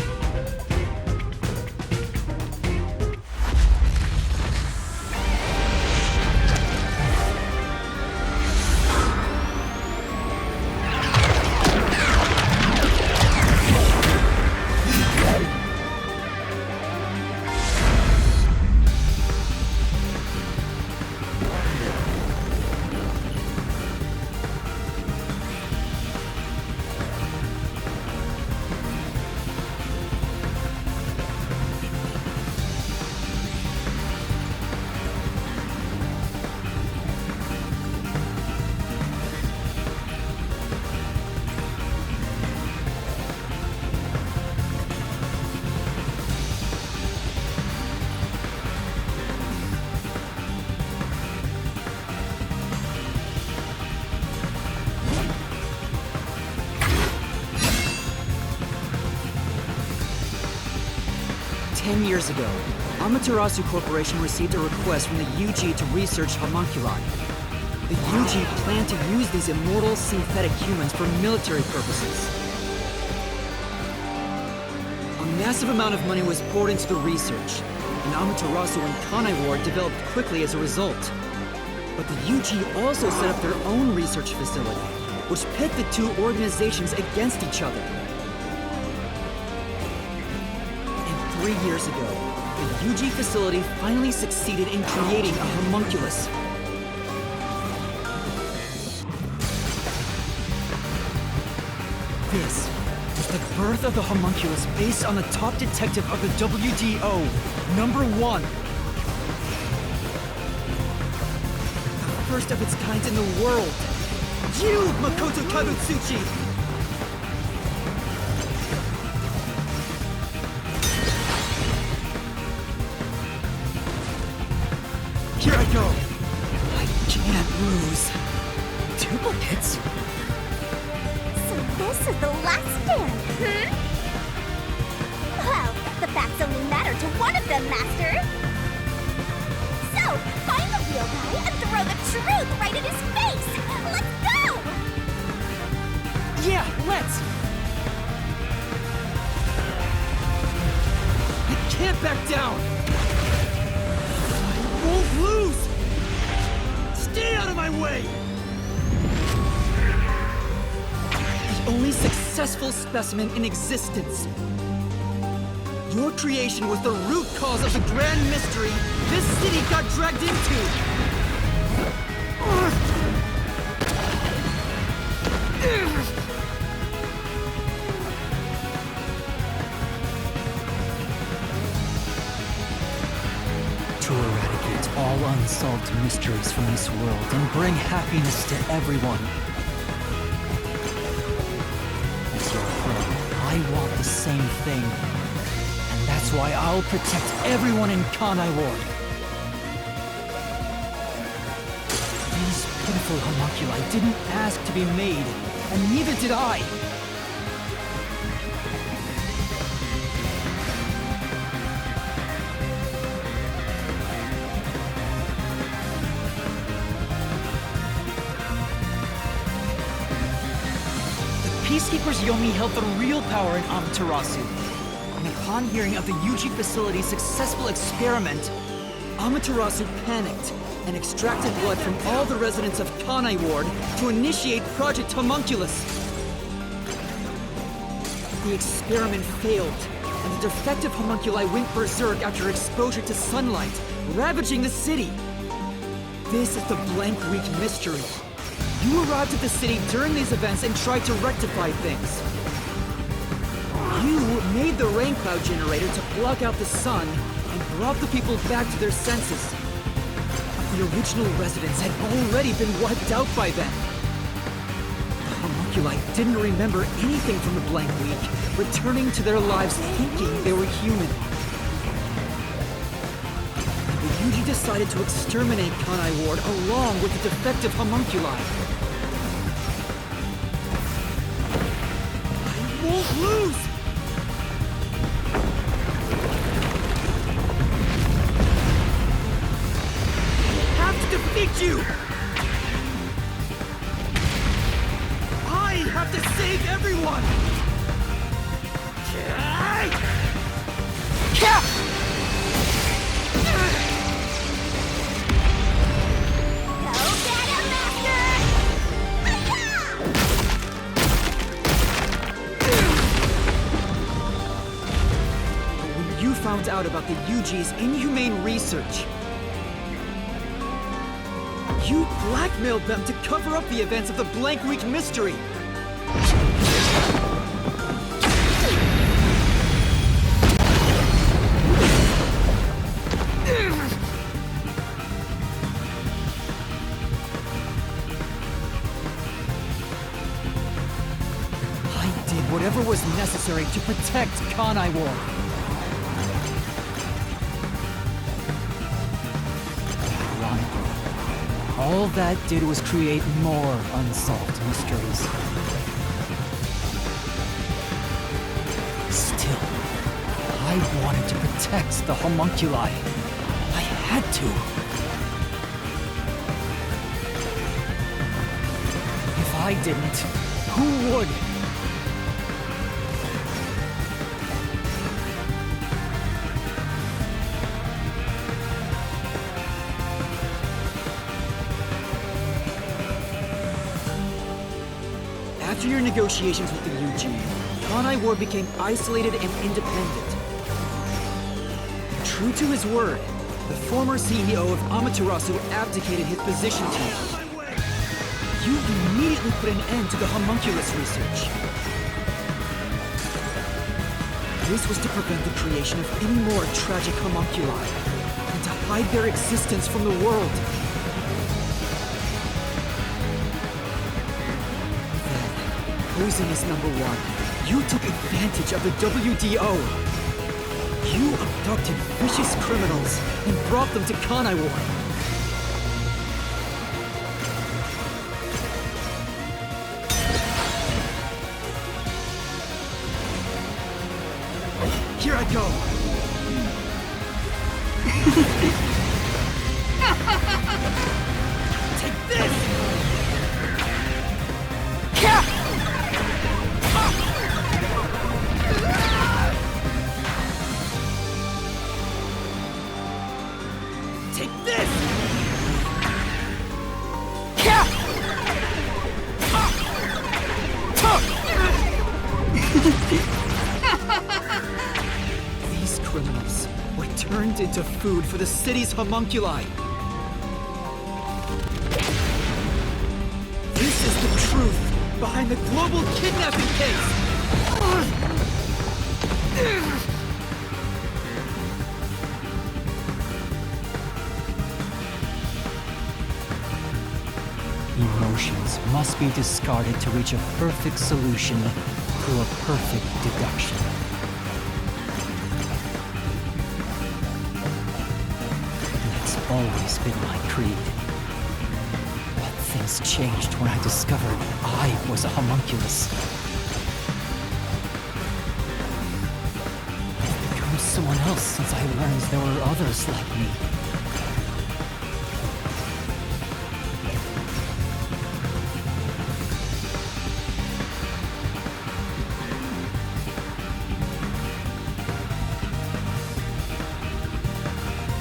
Years ago, Amaterasu Corporation received a request from the UG to research homunculi. The UG planned to use these immortal synthetic humans for military purposes. A massive amount of money was poured into the research, and Amaterasu and Kanai Ward developed quickly as a result. But the UG also set up their own research facility, which pit the two organizations against each other. 3 years ago, the UG facility finally succeeded in creating a homunculus. This was the birth of the homunculus based on the top detective of the WDO, #1. The first of its kind in the world. You, Makoto Kagutsuchi! Here I go! I can't lose. Duplicates? So this is the last stand, Well, the facts only matter to one of them, Master! So, find the real guy and throw the truth right in his face! Let's go! Yeah, let's! I can't back down! Won't lose! Stay out of my way! The only successful specimen in existence. Your creation was the root cause of the grand mystery this city got dragged into! all unsolved mysteries from this world and bring happiness to everyone. As your friend, I want the same thing. And that's why I'll protect everyone in Kanai Ward. These pitiful homunculi didn't ask to be made, and neither did I. Peacekeepers Yomi held the real power in Amaterasu. And upon hearing of the Yuji facility's successful experiment, Amaterasu panicked and extracted blood from all the residents of Kanai Ward to initiate Project Homunculus. The experiment failed, and the defective homunculi went berserk after exposure to sunlight, ravaging the city. This is the Blank Week mystery. You arrived at the city during these events and tried to rectify things. You made the rain cloud generator to block out the sun and brought the people back to their senses. But the original residents had already been wiped out by then. The homunculi didn't remember anything from the Blank Week, returning to their lives thinking they were human. The Yuji decided to exterminate Kanai Ward along with the defective homunculi. I won't lose! I have to defeat you! I have to save everyone! Found out about the Yuji's inhumane research. You blackmailed them to cover up the events of the Blank Week mystery. I did whatever was necessary to protect Kanai Ward. All that did was create more unsolved mysteries. Still, I wanted to protect the homunculi. I had to. If I didn't, who would? After your negotiations with the Yuji, Kanai Ward became isolated and independent. True to his word, the former CEO of Amaterasu abdicated his position to you. You immediately put an end to the homunculus research. This was to prevent the creation of any more tragic homunculi, and to hide their existence from the world. Posing as number one, you took advantage of the WDO. You abducted vicious criminals and brought them to Kanai Ward. Here I go. Take this! These criminals were turned into food for the city's homunculi. This is the truth behind the global kidnapping case! be discarded to reach a perfect solution through a perfect deduction. That's always been my creed. But things changed when I discovered I was a homunculus. I've become someone else since I learned there were others like me.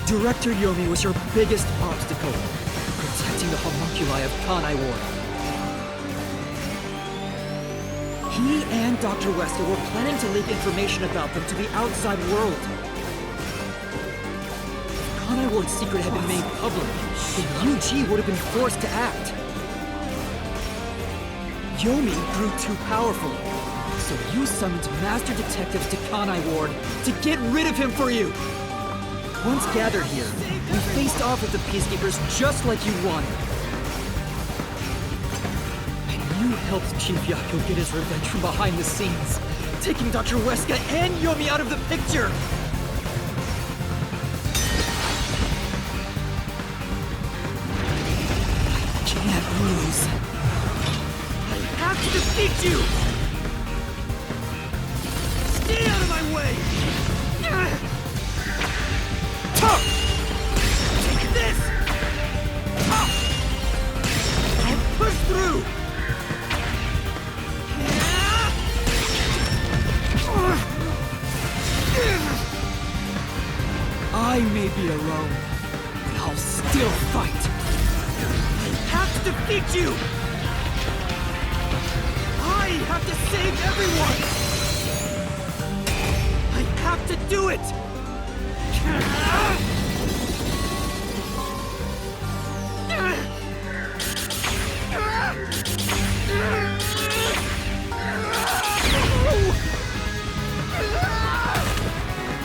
Director Yomi was your biggest obstacle, protecting the homunculi of Kanai Ward. He and Dr. Wesker were planning to leak information about them to the outside world. If Kanai Ward's secret had been made public, then UG would have been forced to act. Yomi grew too powerful, so you summoned master detectives to Kanai Ward to get rid of him for you. Once gathered here, we faced off with the Peacekeepers just like you wanted. And you helped Chief Yako get his revenge from behind the scenes, taking Dr. Wesker and Yomi out of the picture! I can't lose. I have to defeat you! Stay out of my way! Take this! I'll push through! I may be alone, but I'll still fight! I have to defeat you! I have to save everyone! I have to do it!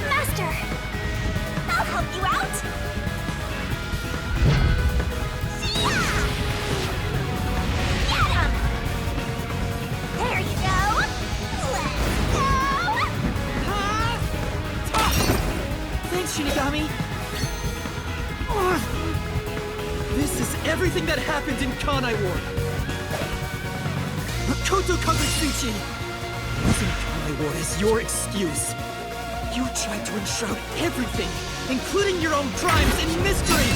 Master! I'll help you out! Get him! There you go! Let's go! Thanks, Shinigami! This is everything that happened in Kanai Ward! Makoto Kagutsuchi! Using Kanai Ward as your excuse. You tried to enshroud everything, including your own crimes, in mystery!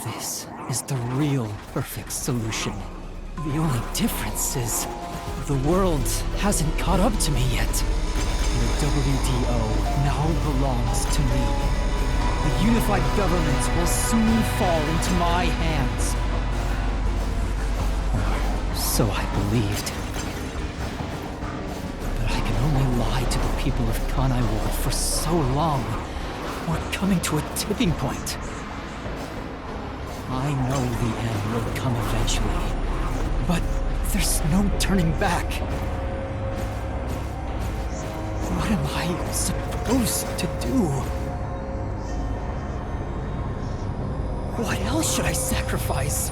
This is the real perfect solution. The only difference is the world hasn't caught up to me yet. The WDO now belongs to me. The unified government will soon fall into my hands. Or so I believed. But I can only lie to the people of Kanai Ward for so long. We're coming to a tipping point. I know the end will come eventually, but there's no turning back. What am I supposed to do? What else should I sacrifice?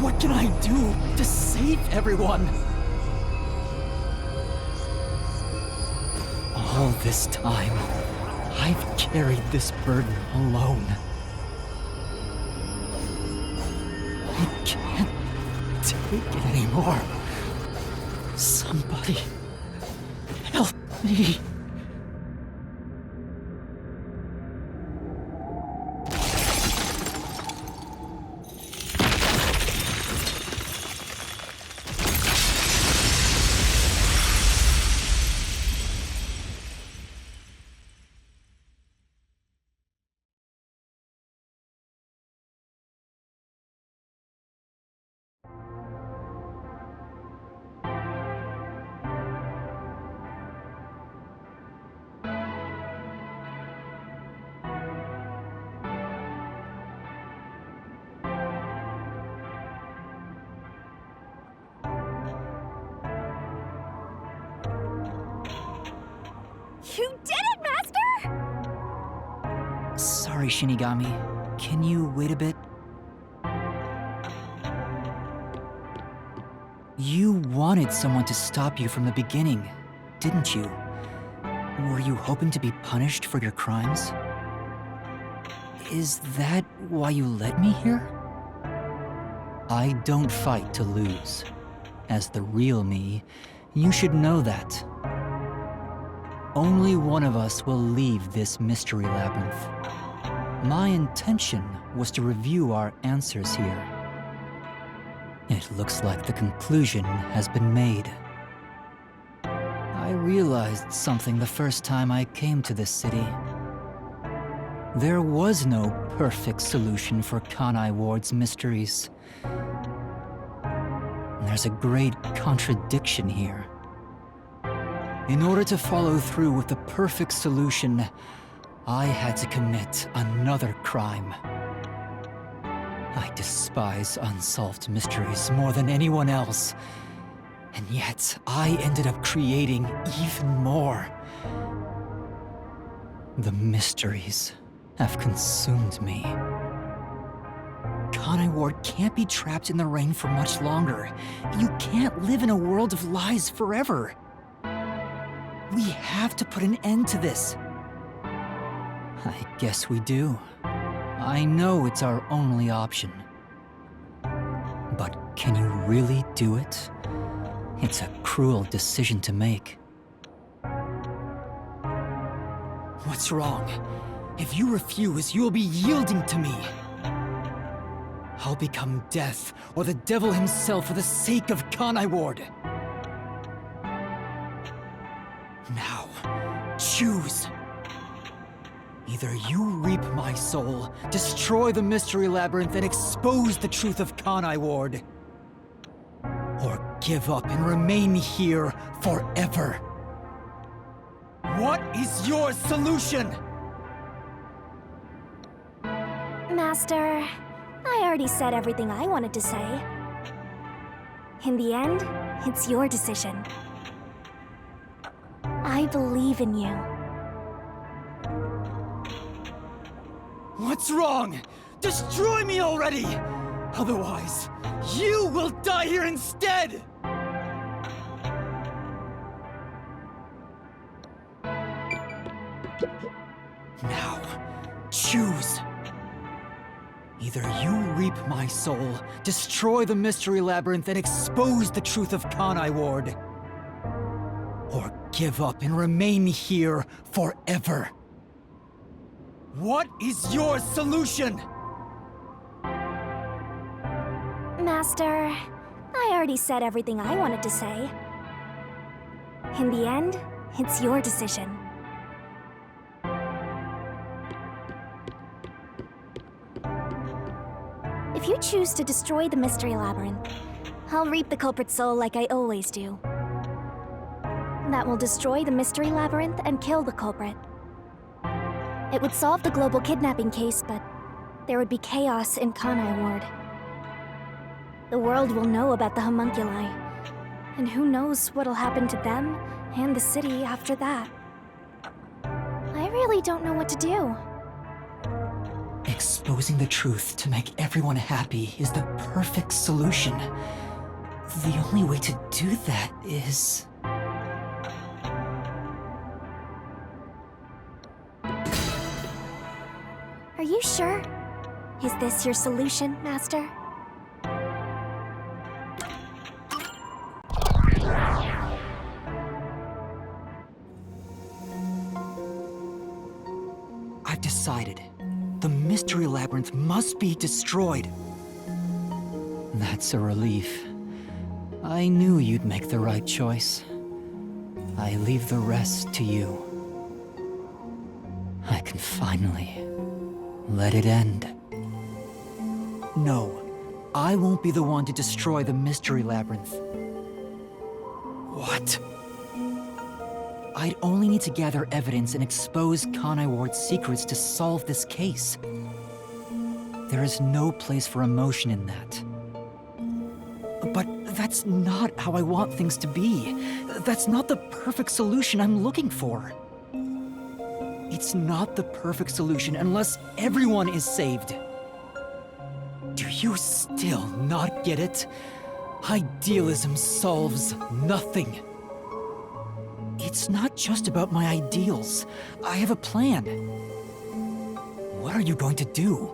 What can I do to save everyone? All this time, I've carried this burden alone. I can't take it anymore. Somebody help me. You did it, Master! Sorry, Shinigami. Can you wait a bit? You wanted someone to stop you from the beginning, didn't you? Were you hoping to be punished for your crimes? Is that why you led me here? I don't fight to lose. As the real me, you should know that. Only one of us will leave this mystery labyrinth. My intention was to review our answers here. It looks like the conclusion has been made. I realized something the first time I came to this city. There was no perfect solution for Kanai Ward's mysteries. There's a great contradiction here. In order to follow through with the perfect solution, I had to commit another crime. I despise unsolved mysteries more than anyone else. And yet, I ended up creating even more. The mysteries have consumed me. Kanai Ward can't be trapped in the rain for much longer. You can't live in a world of lies forever. We have to put an end to this. I guess we do. I know it's our only option. But can you really do it? It's a cruel decision to make. What's wrong? If you refuse, you will be yielding to me. I'll become death, or the devil himself for the sake of Kanai Ward. Now, choose. Either you reap my soul, destroy the Mystery Labyrinth, and expose the truth of Kanai Ward. Or give up and remain here forever. What is your solution? Master, I already said everything I wanted to say. In the end, it's your decision. I believe in you. What's wrong? Destroy me already! Otherwise, you will die here instead! Now, choose. Either you reap my soul, destroy the Mystery Labyrinth, and expose the truth of Kanai Ward. Or give up and remain here forever. What is your solution? Master, I already said everything I wanted to say. In the end, it's your decision. If you choose to destroy the Mystery Labyrinth, I'll reap the Culprit's soul like I always do. That will destroy the Mystery Labyrinth and kill the culprit. It would solve the global kidnapping case, but there would be chaos in Kanai Ward. The world will know about the homunculi, and who knows what'll happen to them and the city after that. I really don't know what to do. Exposing the truth to make everyone happy is the perfect solution. The only way to do that is... Are you sure? Is this your solution, Master? I've decided. The Mystery Labyrinth must be destroyed. That's a relief. I knew you'd make the right choice. I leave the rest to you. I can finally let it end. No, I won't be the one to destroy the Mystery Labyrinth. What? I'd only need to gather evidence and expose Kanai Ward's secrets to solve this case. There is no place for emotion in that. But that's not how I want things to be. That's not the perfect solution I'm looking for. It's not the perfect solution unless everyone is saved. Do you still not get it? Idealism solves nothing. It's not just about my ideals. I have a plan. What are you going to do?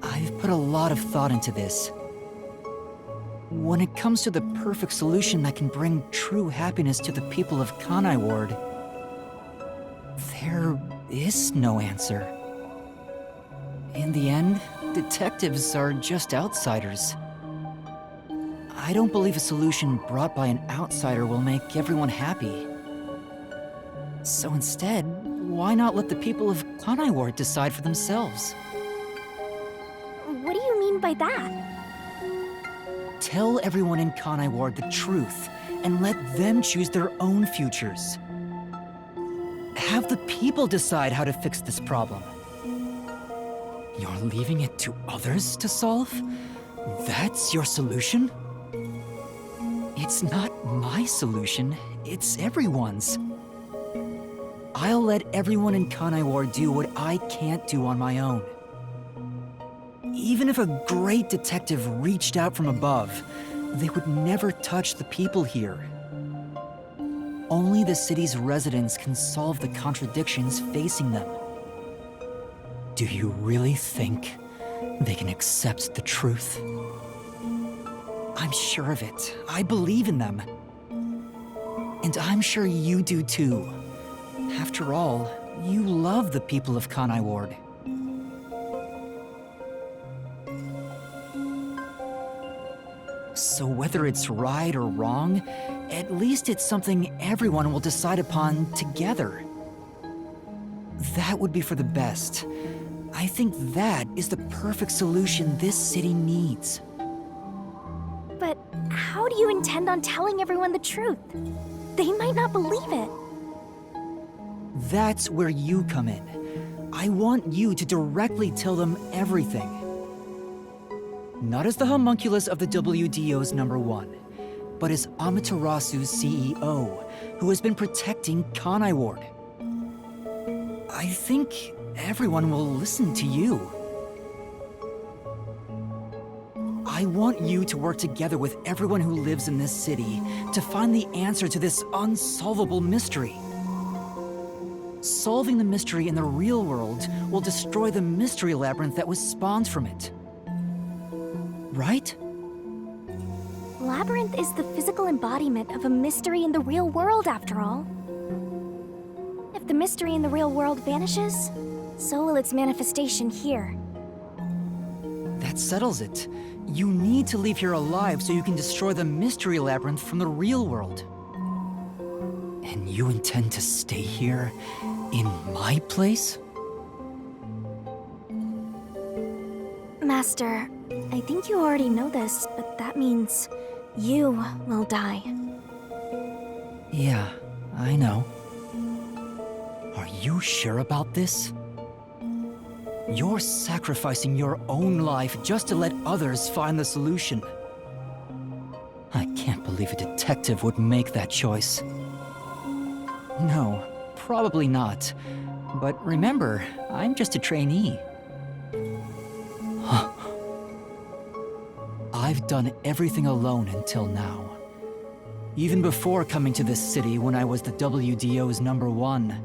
I've put a lot of thought into this. When it comes to the perfect solution that can bring true happiness to the people of Kanai Ward, there is no answer. In the end, detectives are just outsiders. I don't believe a solution brought by an outsider will make everyone happy. So instead, why not let the people of Kanai Ward decide for themselves? What do you mean by that? Tell everyone in Kanai Ward the truth, and let them choose their own futures. Have the people decide how to fix this problem. You're leaving it to others to solve? That's your solution? It's not my solution, it's everyone's. I'll let everyone in Kanai Ward do what I can't do on my own. Even if a great detective reached out from above, they would never touch the people here. Only the city's residents can solve the contradictions facing them. Do you really think they can accept the truth? I'm sure of it. I believe in them. And I'm sure you do too. After all, you love the people of Kanai Ward. So whether it's right or wrong, at least it's something everyone will decide upon together. That would be for the best. I think that is the perfect solution this city needs. But how do you intend on telling everyone the truth? They might not believe it. That's where you come in. I want you to directly tell them everything. Not as the homunculus of the WDO's #1, but as Amaterasu's CEO, who has been protecting Kanai Ward. I think everyone will listen to you. I want you to work together with everyone who lives in this city to find the answer to this unsolvable mystery. Solving the mystery in the real world will destroy the mystery labyrinth that was spawned from it. Right? Labyrinth is the physical embodiment of a mystery in the real world, after all. If the mystery in the real world vanishes, so will its manifestation here. That settles it. You need to leave here alive so you can destroy the mystery labyrinth from the real world. And you intend to stay here, in my place? Master, I think you already know this, but that means you will die. Yeah, I know. Are you sure about this? You're sacrificing your own life just to let others find the solution. I can't believe a detective would make that choice. No, probably not. But remember, I'm just a trainee. Huh. I've done everything alone until now. Even before coming to this city when I was the WDO's #1.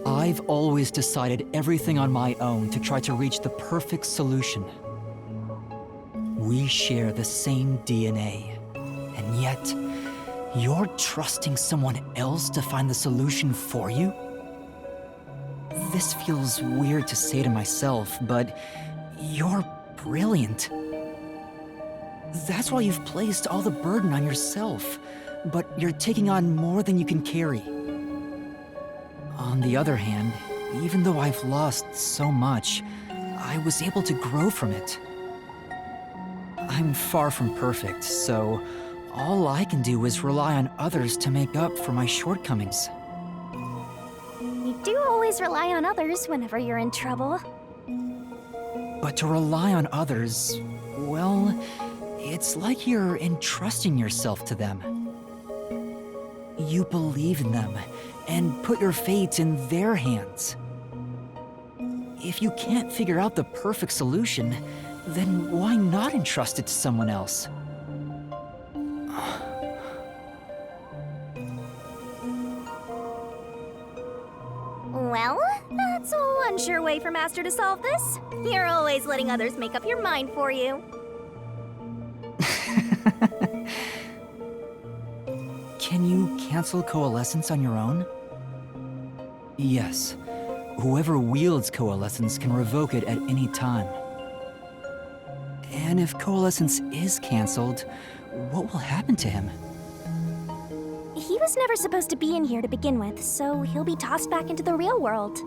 I've always decided everything on my own to try to reach the perfect solution. We share the same DNA, and yet, you're trusting someone else to find the solution for you? This feels weird to say to myself, but you're brilliant. That's why you've placed all the burden on yourself, but you're taking on more than you can carry. On the other hand, even though I've lost so much, I was able to grow from it. I'm far from perfect, so all I can do is rely on others to make up for my shortcomings. You do always rely on others whenever you're in trouble. But to rely on others, well, it's like you're entrusting yourself to them. You believe in them and put your fate in their hands. If you can't figure out the perfect solution, then why not entrust it to someone else? Well, that's one sure way for Master to solve this. You're always letting others make up your mind for you. Can you cancel Coalescence on your own? Yes. Whoever wields Coalescence can revoke it at any time. And if Coalescence is cancelled, what will happen to him? He was never supposed to be in here to begin with, so he'll be tossed back into the real world.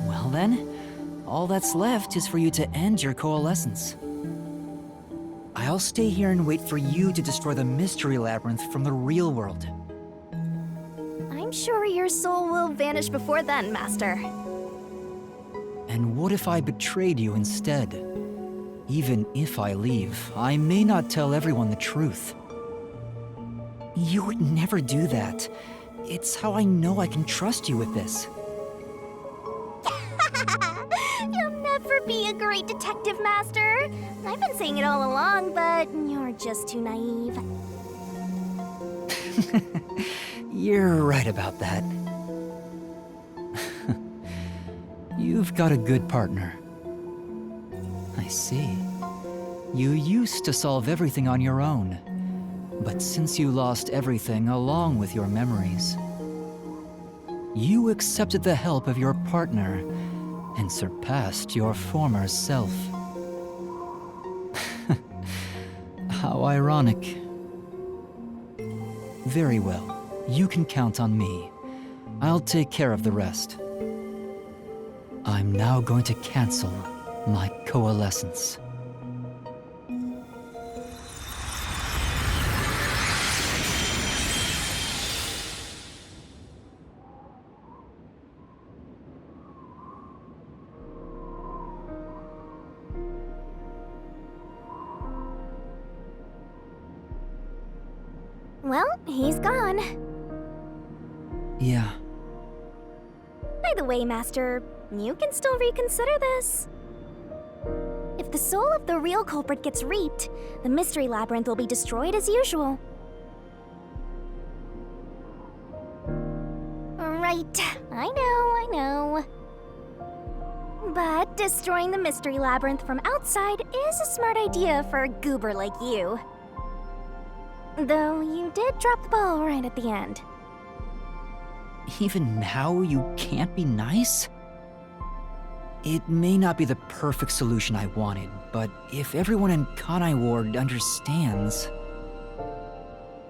Well then, all that's left is for you to end your Coalescence. I'll stay here and wait for you to destroy the Mystery Labyrinth from the real world. I'm sure your soul will vanish before then, Master. And what if I betrayed you instead? Even if I leave, I may not tell everyone the truth. You would never do that. It's how I know I can trust you with this. You'll never be a great detective, Master. I've been saying it all along, but you're just too naive. You're right about that. You've got a good partner. I see. You used to solve everything on your own. But since you lost everything along with your memories, you accepted the help of your partner and surpassed your former self. How ironic. Very well. You can count on me. I'll take care of the rest. I'm now going to cancel my Coalescence. Well, he's gone. Yeah. By the way, Master, you can still reconsider this. If the soul of the real culprit gets reaped, the Mystery Labyrinth will be destroyed as usual. Right, I know. But destroying the Mystery Labyrinth from outside is a smart idea for a goober like you. Though you did drop the ball right at the end. Even now, you can't be nice? It may not be the perfect solution I wanted, but if everyone in Kanai Ward understands...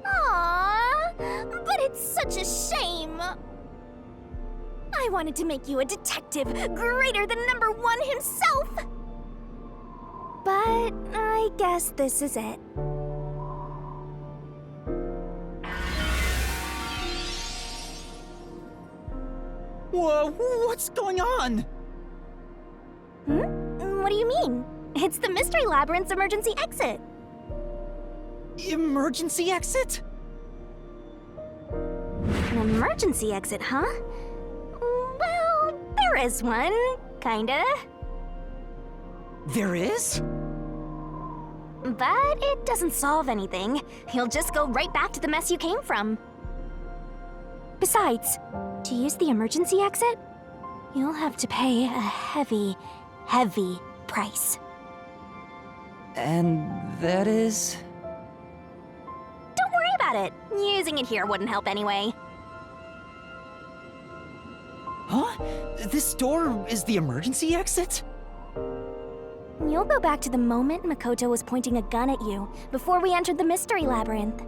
Aww, but it's such a shame. I wanted to make you a detective greater than #1 himself. But I guess this is it. Whoa, what's going on? What do you mean? It's the Mystery Labyrinth's emergency exit. Emergency exit? An emergency exit, huh? Well, there is one, kinda. There is? But it doesn't solve anything. You'll just go right back to the mess you came from. Besides, to use the emergency exit, you'll have to pay a heavy price. And that is... Don't worry about it. Using it here wouldn't help anyway. Huh? This door is the emergency exit? You'll go back to the moment Makoto was pointing a gun at you before we entered the Mystery Labyrinth.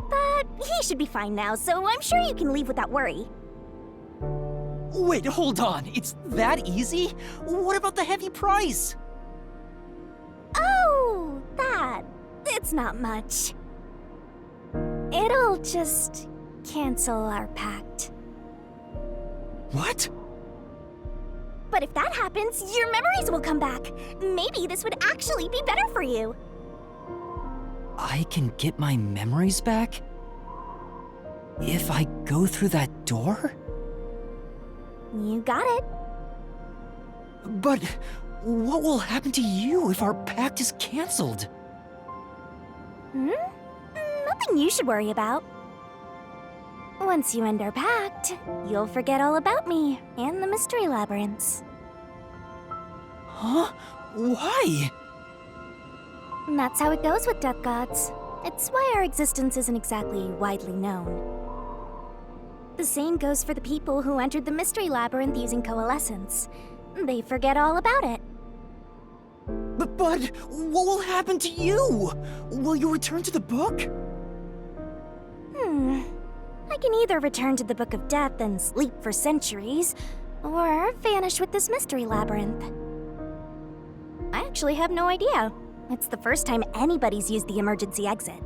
But he should be fine now, so I'm sure you can leave without worry. Wait, hold on. It's that easy? What about the heavy price? Oh, that. It's not much. It'll just cancel our pact. What? But if that happens, your memories will come back. Maybe this would actually be better for you. I can get my memories back? If I go through that door? You got it. But what will happen to you if our pact is cancelled? Nothing you should worry about. Once you end our pact, you'll forget all about me and the mystery labyrinths. Huh? Why? And that's how it goes with death gods. It's why our existence isn't exactly widely known. The same goes for the people who entered the mystery labyrinth using coalescence. They forget all about it. But what will happen to you? Will you return to the book? I can either return to the Book of Death and sleep for centuries, or vanish with this mystery labyrinth. I actually have no idea. It's the first time anybody's used the emergency exit.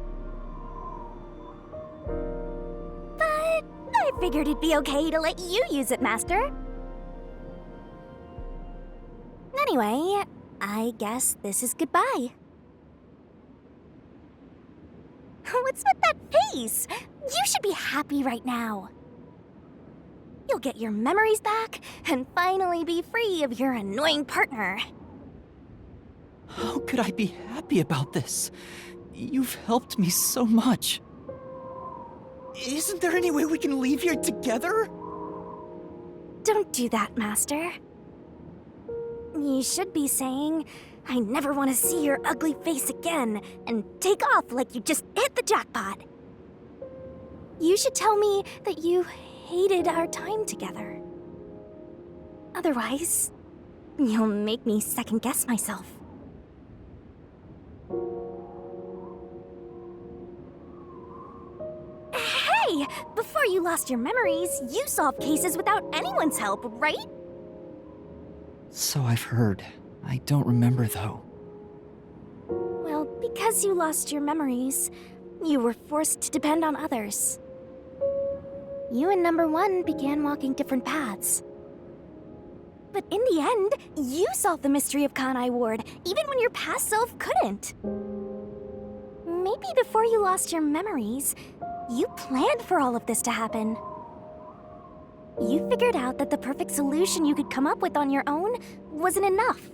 But I figured it'd be okay to let you use it, Master. Anyway, I guess this is goodbye. What's with that face? You should be happy right now. You'll get your memories back and finally be free of your annoying partner. How could I be happy about this? You've helped me so much. Isn't there any way we can leave here together? Don't do that, Master. You should be saying, I never want to see your ugly face again, and take off like you just hit the jackpot. You should tell me that you hated our time together. Otherwise, you'll make me second-guess myself. Hey! Before you lost your memories, you solved cases without anyone's help, right? So I've heard. I don't remember, though. Well, because you lost your memories, you were forced to depend on others. You and Number 1 began walking different paths. But in the end, you solved the mystery of Kanai Ward, even when your past self couldn't. Maybe before you lost your memories, you planned for all of this to happen. You figured out that the perfect solution you could come up with on your own wasn't enough.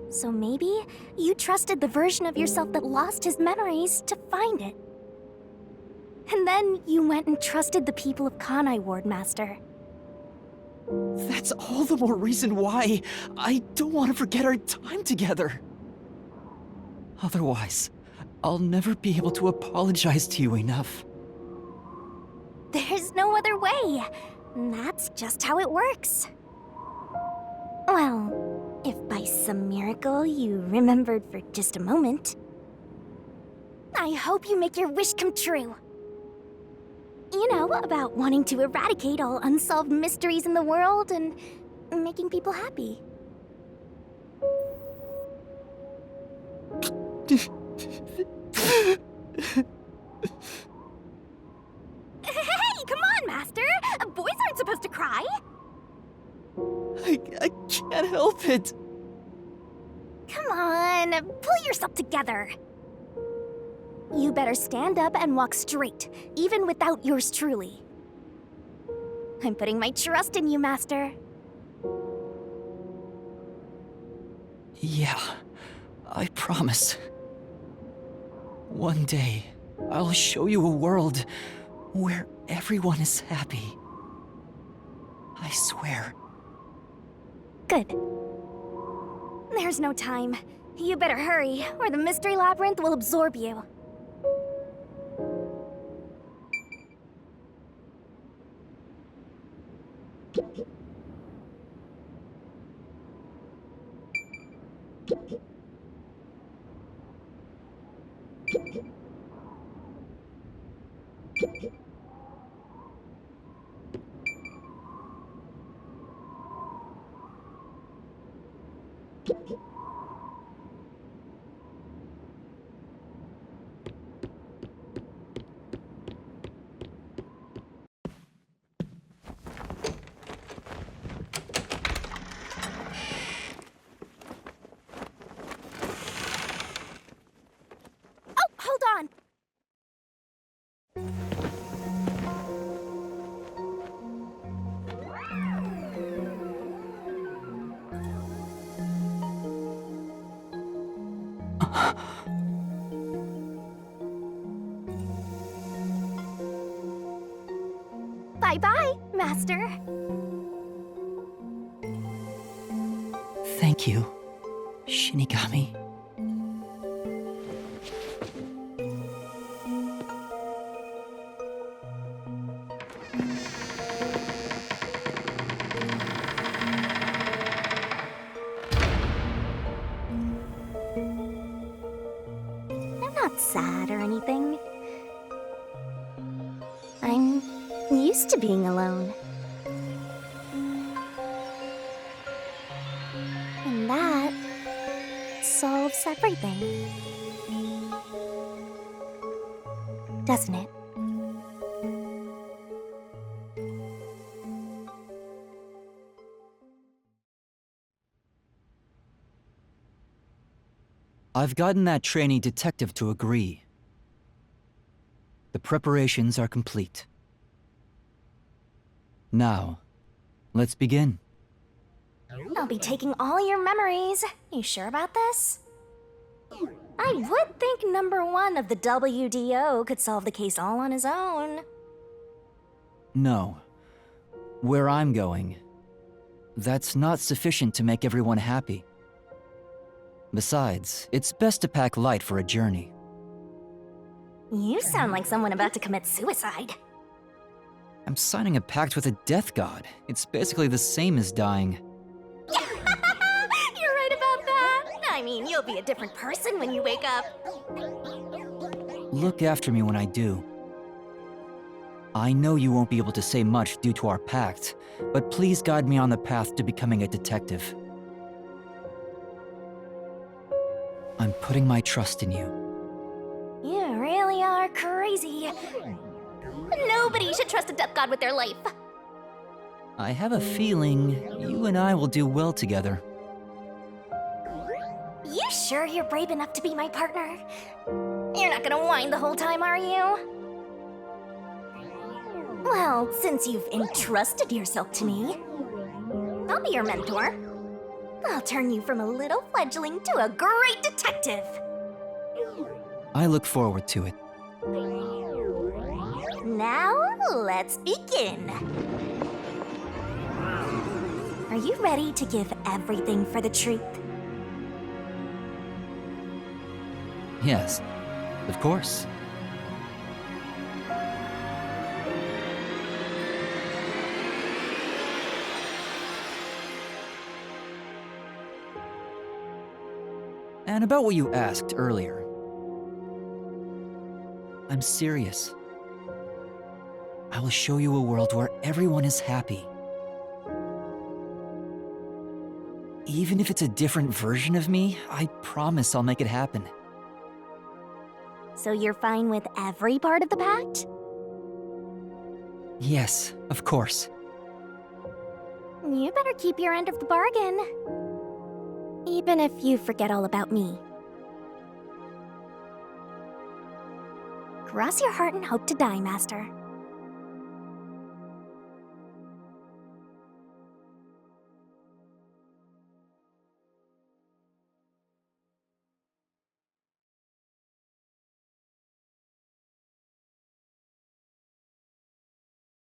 So maybe you trusted the version of yourself that lost his memories to find it. And then you went and trusted the people of Kanai Ward, Master. That's all the more reason why I don't want to forget our time together. Otherwise, I'll never be able to apologize to you enough. There's no other way. That's just how it works. Well, if by some miracle you remembered for just a moment, I hope you make your wish come true. You know, about wanting to eradicate all unsolved mysteries in the world and making people happy. Hey, come on, Master! Boys aren't supposed to cry! I can't help it. Come on, pull yourself together. You better stand up and walk straight, even without yours truly. I'm putting my trust in you, Master. Yeah, I promise. One day, I'll show you a world where everyone is happy. I swear. Good. There's no time. You better hurry, or the mystery labyrinth will absorb you. Bye-bye, Master. Thank you, Shinigami. I'm not sad or anything. I'm used to being alone. And that solves everything. Doesn't it? I've gotten that trainee detective to agree. The preparations are complete. Now, let's begin. I'll be taking all your memories. You sure about this? I would think number 1 of the WDO could solve the case all on his own. No. Where I'm going, that's not sufficient to make everyone happy. Besides, it's best to pack light for a journey. You sound like someone about to commit suicide. I'm signing a pact with a death god. It's basically the same as dying. You're right about that. I mean, you'll be a different person when you wake up. Look after me when I do. I know you won't be able to say much due to our pact, but please guide me on the path to becoming a detective. I'm putting my trust in you. You really are crazy. Nobody should trust a death god with their life. I have a feeling you and I will do well together. You sure you're brave enough to be my partner? You're not gonna whine the whole time, are you? Well, since you've entrusted yourself to me, I'll be your mentor. I'll turn you from a little fledgling to a great detective. I look forward to it. Now, let's begin. Are you ready to give everything for the truth? Yes, of course. And about what you asked earlier. I'm serious. I will show you a world where everyone is happy. Even if it's a different version of me, I promise I'll make it happen. So you're fine with every part of the pact? Yes, of course. You better keep your end of the bargain. Even if you forget all about me. Cross your heart and hope to die, Master.